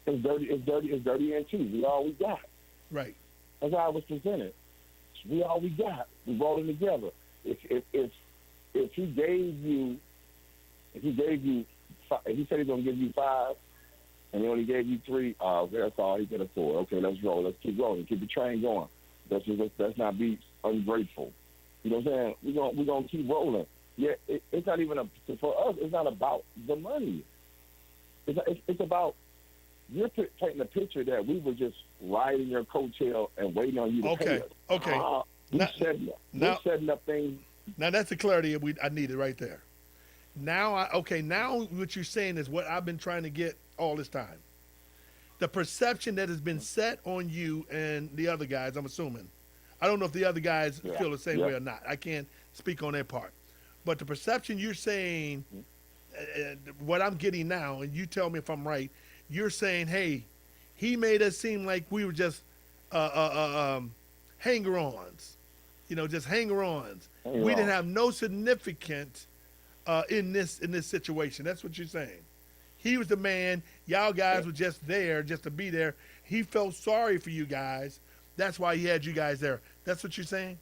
It's dirty and cheap. We all we got. Right. That's how it was presented. We all we got. We rolling together. If he gave you, if he said he's gonna give you 5, and he only gave you 3, that's all he could afford. Okay, let's roll. Let's keep rolling. Keep the train going. Let's not be ungrateful. You know what I'm saying? We're gonna keep rolling. Yeah, it's not even for us. It's not about the money. It's about you're painting a picture that we were just riding your coattail and waiting on you to pay us. Okay. We're setting up things. Now that's the clarity I needed right there. Now now what you're saying is what I've been trying to get all this time. The perception that has been set on you and the other guys, I'm assuming. I don't know if the other guys feel the same way or not. I can't speak on their part. But the perception you're saying, what I'm getting now, and you tell me if I'm right, you're saying, hey, he made us seem like we were just hanger-ons, just hanger-ons. We didn't have no significance in this situation. That's what you're saying. He was the man. Y'all guys were just there, just to be there. He felt sorry for you guys. That's why he had you guys there. That's what you're saying?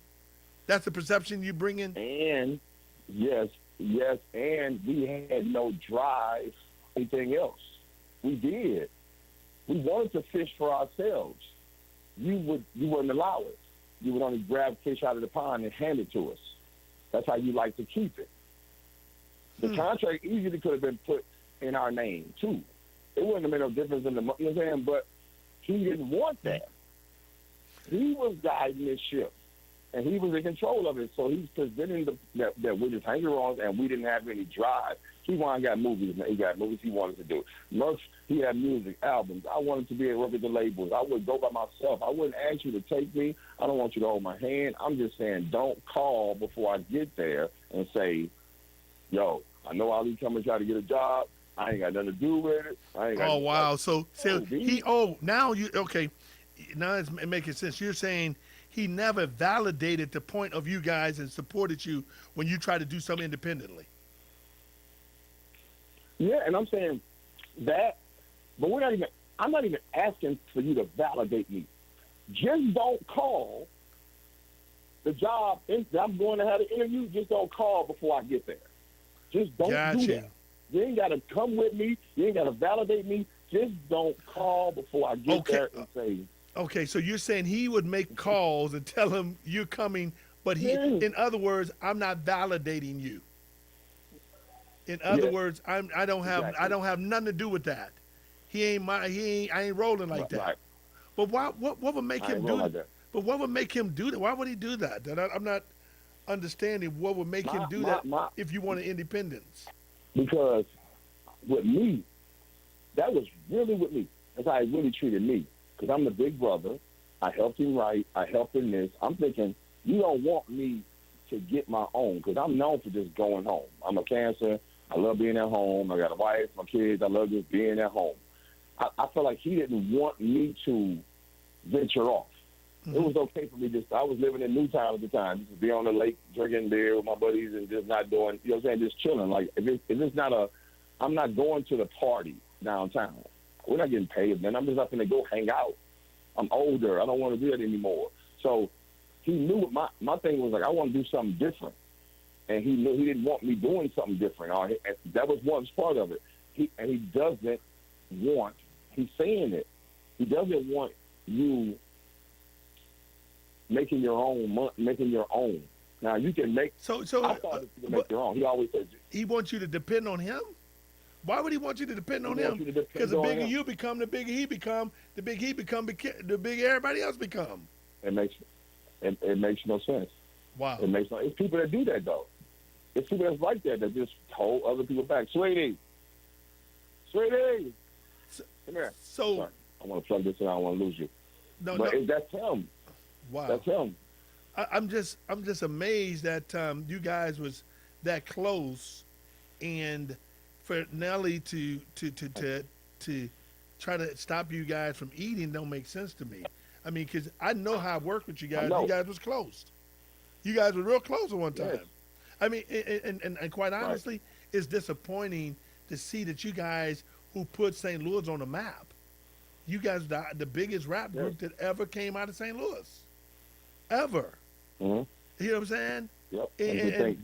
That's the perception you bring in? And, yes, and we had no drive, anything else. We did. We wanted to fish for ourselves. You wouldn't allow it. You would only grab fish out of the pond and hand it to us. That's how you like to keep it. The contract easily could have been put in our name, too. It wouldn't have made no difference in the money, you know what I'm saying? But he didn't want that. He was guiding this ship, and he was in control of it. So he's presenting that we're just hanger-ons and we didn't have any drive. He got movies. He got movies he wanted to do. Murph, he had music, albums. I wanted to be able to work with the labels. I would go by myself. I wouldn't ask you to take me. I don't want you to hold my hand. I'm just saying don't call before I get there and say, yo, I know all these coming try to get a job. I ain't got nothing to do with it. I ain't got Oh, wow. So now now it's making sense. You're saying he never validated the point of you guys and supported you when you try to do something independently. Yeah, and I'm saying that, but I'm not even asking for you to validate me. Just don't call the job. If I'm going to have an interview, just don't call before I get there. Just don't do that. You ain't got to come with me. You ain't got to validate me. Just don't call before I get there and say. Okay, so you're saying he would make calls and tell him you're coming, but in other words, I'm not validating you. In other words, I don't have nothing to do with that. I ain't rolling like that. Right. But what would make him do that? But what would make him do that? Why would he do that? I'm not understanding what would make him do that if you wanted independence. Because with me, that was really with me. That's how he really treated me. Because I'm the big brother. I helped him write. I helped him this. I'm thinking, you don't want me to get my own, because I'm known for just going home. I'm a Cancer. I love being at home. I got a wife, my kids. I love just being at home. I felt like he didn't want me to venture off. Mm-hmm. It was okay for me I was living in Newtown at the time, just to be on the lake drinking beer with my buddies and just not doing, you know what I'm saying, just chilling. Like, if it's not I'm not going to the party downtown. We're not getting paid, man. I'm just not going to go hang out. I'm older. I don't want to do that anymore. So he knew my thing was, like, I want to do something different. And he knew he didn't want me doing something different. That was one part of it. He doesn't want, he's saying it, he doesn't want you making your own. Now, you can make, I thought you can make your own. He always said, he wants you to depend on him? Why would he want you to depend on him? Because the bigger you become, the bigger he become, the bigger he become, the bigger everybody else become. It makes no sense. Wow. It's people that do that, though. It's people that's like that just hold other people back. Sweetie, come here. So sorry. I want to plug this in. I don't want to lose you. No, that's him. Wow. That's him. I'm just amazed that you guys was that close, and for Nelly to try to stop you guys from eating don't make sense to me. I mean, because I know how I worked with you guys. You guys was close. You guys were real close at one time. Yes. I mean, and quite honestly, it's disappointing to see that you guys who put St. Louis on the map, you guys are the biggest rap group that ever came out of St. Louis. Ever. Mm-hmm. You know what I'm saying? Yep. And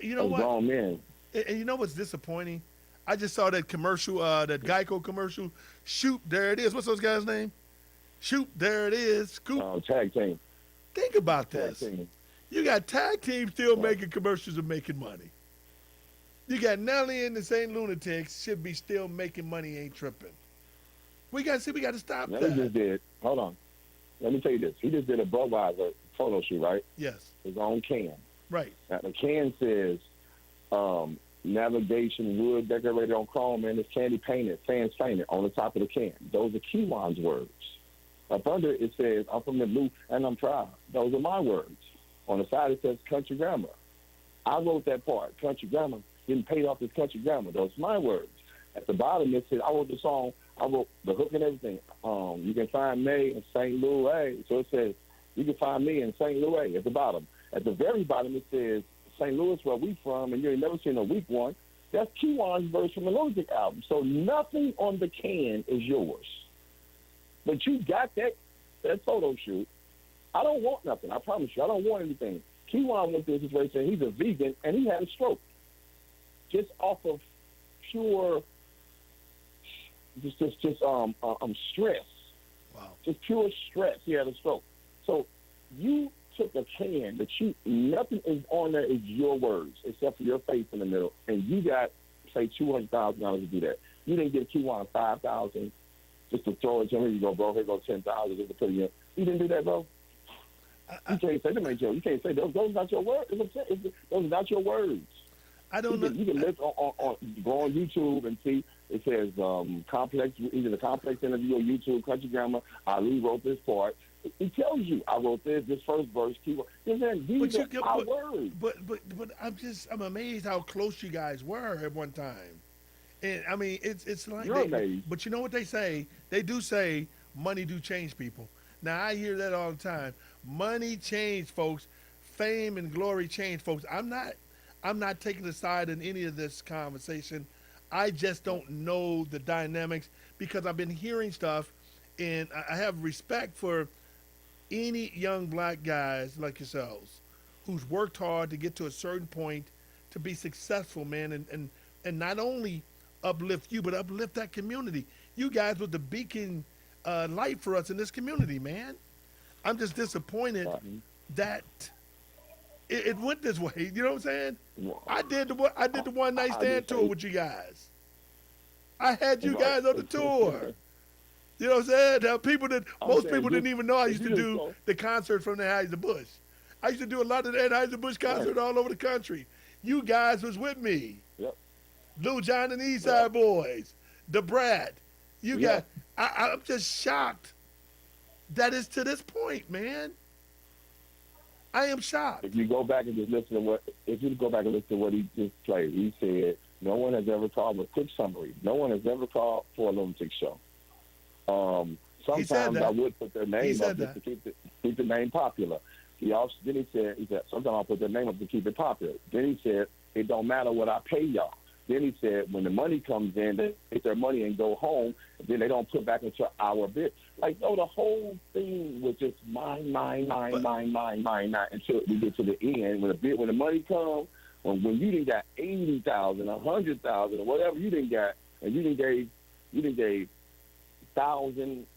you know what? Grown men. And you know what's disappointing? I just saw that commercial, that Geico commercial. Shoot, there it is. What's those guys' name? Shoot, there it is. Scoop. Tag team. Think about this. You got tag teams still making commercials and making money. You got Nelly and the St. Lunatics should be still making money, ain't tripping. We got to stop Now, that. he just did. Hold on. Let me tell you this. He just did a Budweiser photo shoot, right? Yes. His own can. Right. Now, the can says navigation wood decorated on chrome, and it's candy painted, fans painted on the top of the can. Those are Kiwan's words. Up under it says, I'm from the blue and I'm proud. Those are my words. On the side it says country grammar. I wrote that part, country grammar, getting paid off this country grammar. Those are my words. At the bottom it says, I wrote the song, I wrote the hook and everything. You can find me in St. Louis. So it says, you can find me in St. Louis at the bottom. At the very bottom it says, St. Louis, where we from, and you ain't never seen a weak one. That's Kiwan's verse from the Lunatic album. So nothing on the can is yours. But you got that photo shoot. I don't want nothing. I promise you, I don't want anything. Kiwan went through a situation. He's a vegan, and he had a stroke, just off of pure, stress. Wow. Just pure stress. He had a stroke. So you took a can that nothing is on there is your words except for your face in the middle, and you got say $200,000 to do that. You didn't give Kiwan $5,000 just to throw it to him. Here you go, bro. Here goes $10,000 just to put it in. You didn't do that, bro. You can't say them ain't your. You can't say those are not your words. Those are not your words. I don't know. You can look go on YouTube and see. It says complex, either the complex interview or YouTube, country grammar. Ali wrote this part. It tells you I wrote this first verse. These are our words. But I'm amazed how close you guys were at one time. And I mean, it's like You're amazed. But you know what they say? They do say money do change people. Now I hear that all the time. Money changed folks. Fame and glory changed folks. I'm not taking a side in any of this conversation. I just don't know the dynamics because I've been hearing stuff, and I have respect for any young black guys like yourselves who's worked hard to get to a certain point to be successful, man, and not only uplift you, but uplift that community. You guys were the beacon light for us in this community, man. I'm just disappointed that it went this way. You know what I'm saying? I did the one night stand tour with you guys. I had you guys on the tour. You know what I'm saying? Most people didn't even know I used to do the concert from the Anheuser-Busch. I used to do a lot of the Anheuser-Busch concerts all over the country. You guys was with me. Yep. Lil Jon and East Side Boys, the Brat. You got. I'm just shocked that it's to this point, man. I am shocked. If you go back and just listen to what he just played, he said, no one has ever called, a quick summary, no one has ever called for a lunatic show. Sometimes I would put their name up just to keep the name popular. He said, sometimes I'll put their name up to keep it popular. Then he said, it don't matter what I pay y'all. Then he said, when the money comes in, they take their money and go home, and then they don't put back into our bit. Like, no, the whole thing was just mine, until we get to the end. When the money comes, when you didn't got 80,000, 100,000, or whatever you didn't got, and you didn't gave 1,000,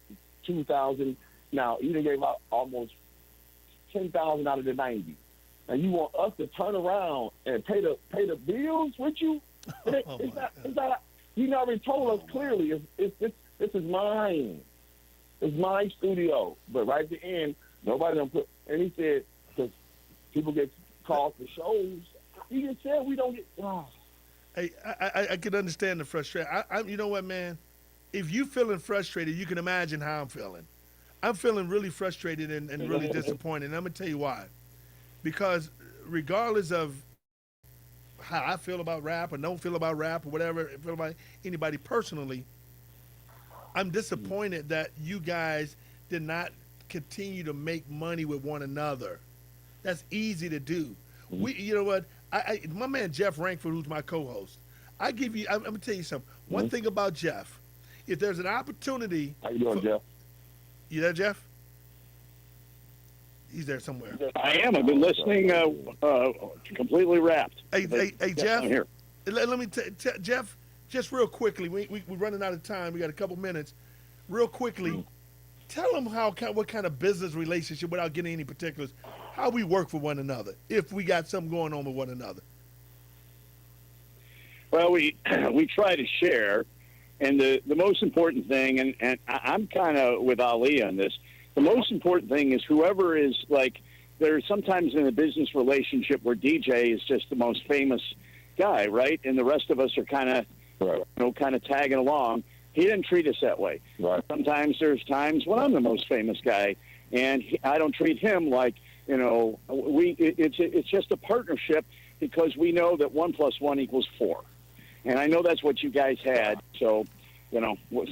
2,000. Now you didn't gave out almost 10,000 out of the 90, and you want us to turn around and pay the bills with you? It's not. You already told us clearly. This is mine. It's my studio. But right at the end, nobody done put. And he said because people get called for shows. He just said we don't get. Oh. Hey, I can understand the frustration. You know what, man? If you feeling frustrated, you can imagine how I'm feeling. I'm feeling really frustrated and really disappointed. And I'm going to tell you why. Because regardless of how I feel about rap or don't feel about rap or whatever, I feel about anybody personally, I'm disappointed that you guys did not continue to make money with one another. That's easy to do. You know what? My man Jeff Rankford, who's my co-host, I'm going to tell you something. One thing about Jeff, if there's an opportunity. How you doing, Jeff? You there, Jeff? He's there somewhere. I am. I've been listening completely wrapped. Hey, Jeff. I'm here. Let me Jeff, just real quickly. We're running out of time. We got a couple minutes. Real quickly, tell them what kind of business relationship, without getting any particulars, how we work for one another if we got something going on with one another. Well, we try to share, And the most important thing, and I'm kind of with Ali on this, the most important thing is whoever is like, there's sometimes in a business relationship where DJ is just the most famous guy, right? And the rest of us are kind of, kind of tagging along. He didn't treat us that way. Right. Sometimes there's times when I'm the most famous guy, and I don't treat him like, it's just a partnership because we know that 1 + 1 = 4. And I know that's what you guys had. So,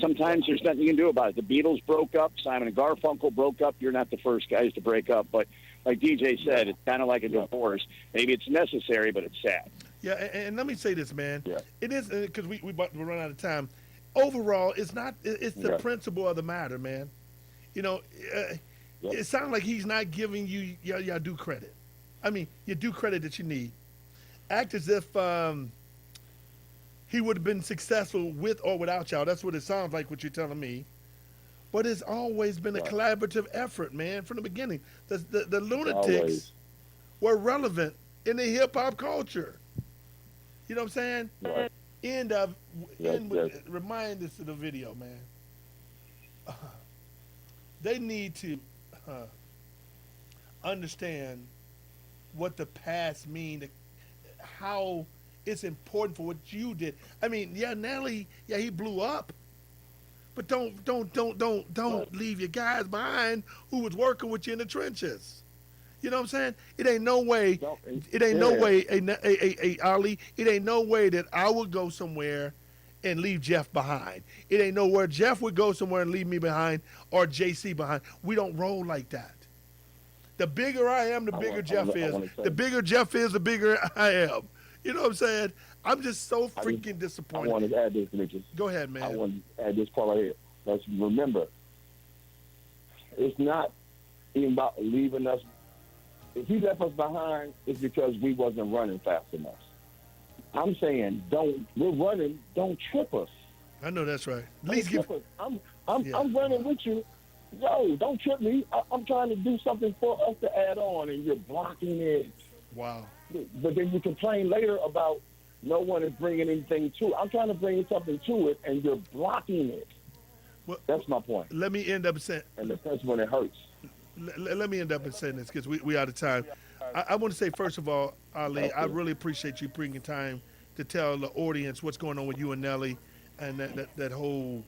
sometimes there's nothing you can do about it. The Beatles broke up. Simon and Garfunkel broke up. You're not the first guys to break up. But like DJ said, it's kind of like a divorce. Maybe it's necessary, but it's sad. Yeah, and let me say this, man. Yeah. It is, because we about to run out of time. Overall, it's not. It's the principle of the matter, man. It sounds like he's not giving you your due credit. I mean, your due credit that you need. Act as if he would have been successful with or without y'all. That's what it sounds like, what you're telling me. But it's always been a collaborative effort, man, from the beginning. The Lunatics were relevant in the hip-hop culture. You know what I'm saying? Right. Remind us of the video, man. They need to understand what the past means, how it's important for what you did. I mean, Nelly, he blew up, but don't leave your guys behind who was working with you in the trenches. You know what I'm saying? It ain't no way, Ali, it ain't no way that I would go somewhere and leave Jeff behind. It ain't nowhere Jeff would go somewhere and leave me behind or JC behind. We don't roll like that. The bigger I am, the bigger Jeff is. The bigger Jeff is, the bigger I am. You know what I'm saying? I'm just so freaking disappointed. I want to add this, Demetrious. Go ahead, man. I want to add this part right here. Let's remember, it's not even about leaving us. If he left us behind, it's because we wasn't running fast enough. I'm saying, we're running, don't trip us. I know that's right. I'm running with you. Yo, don't trip me. I'm trying to do something for us to add on, and you're blocking it. Wow. But then you complain later about no one is bringing anything to it. I'm trying to bring something to it, and you're blocking it. Well, that's my point. Let me end up saying... And that's when it hurts. Let me end up in saying this because we out of time. I want to say, first of all, Ali, I really appreciate you bringing time to tell the audience what's going on with you and Nelly and that whole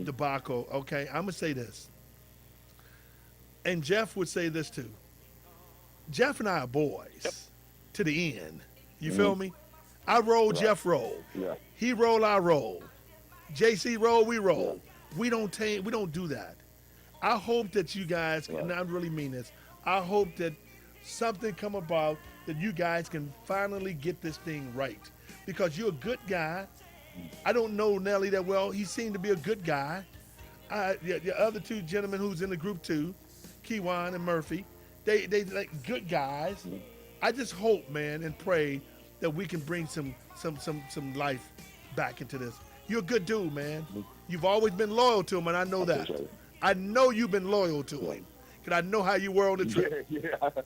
debacle. Okay, I'm going to say this. And Jeff would say this too. Jeff and I are boys to the end. You feel me? I roll, Jeff roll. Yeah. He roll, I roll. JC roll, we roll. We don't do that. I hope that you guys, and I really mean this, I hope that something come about that you guys can finally get this thing right. Because you're a good guy. I don't know Nelly that well. He seemed to be a good guy. The other two gentlemen who's in the group too, Kiwan and Murphy, they like good guys. I just hope, man, and pray that we can bring some life back into this. You're a good dude, man. You've always been loyal to him, and I know that. I know you've been loyal to him, because I know how you were on the trip.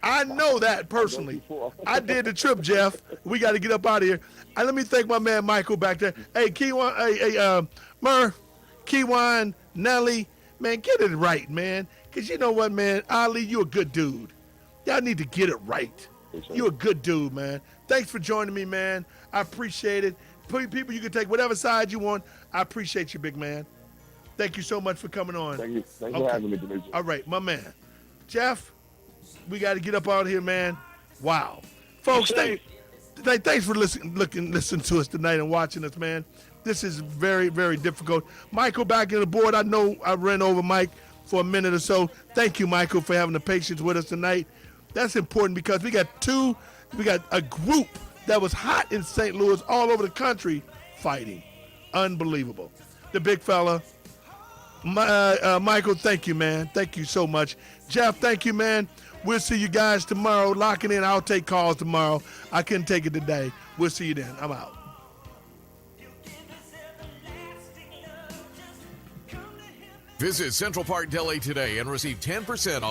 I know that personally. I did the trip, Jeff. We got to get up out of here. And let me thank my man Michael back there. Hey, Kiwan, Murph, Kiwan, Nelly, man, get it right, man. Because you know what, man? Ali, you a good dude. Y'all need to get it right. You a good dude, man. Thanks for joining me, man. I appreciate it. People, you can take whatever side you want. I appreciate you, big man. Thank you so much for coming on. Thank you. Thanks for having me, Demetrious. All right, my man. Jeff, we got to get up out of here, man. Wow. Folks, thanks for listening to us tonight and watching us, man. This is very, very difficult. Michael back in the board. I know I ran over Mike for a minute or so. Thank you, Michael, for having the patience with us tonight. That's important because we got a group that was hot in St. Louis, all over the country, fighting. Unbelievable. The big fella. Michael, thank you, man. Thank you so much. Jeff, thank you, man. We'll see you guys tomorrow. Locking in. I'll take calls tomorrow. I couldn't take it today. We'll see you then. I'm out. Visit Central Park Deli today and receive 10% off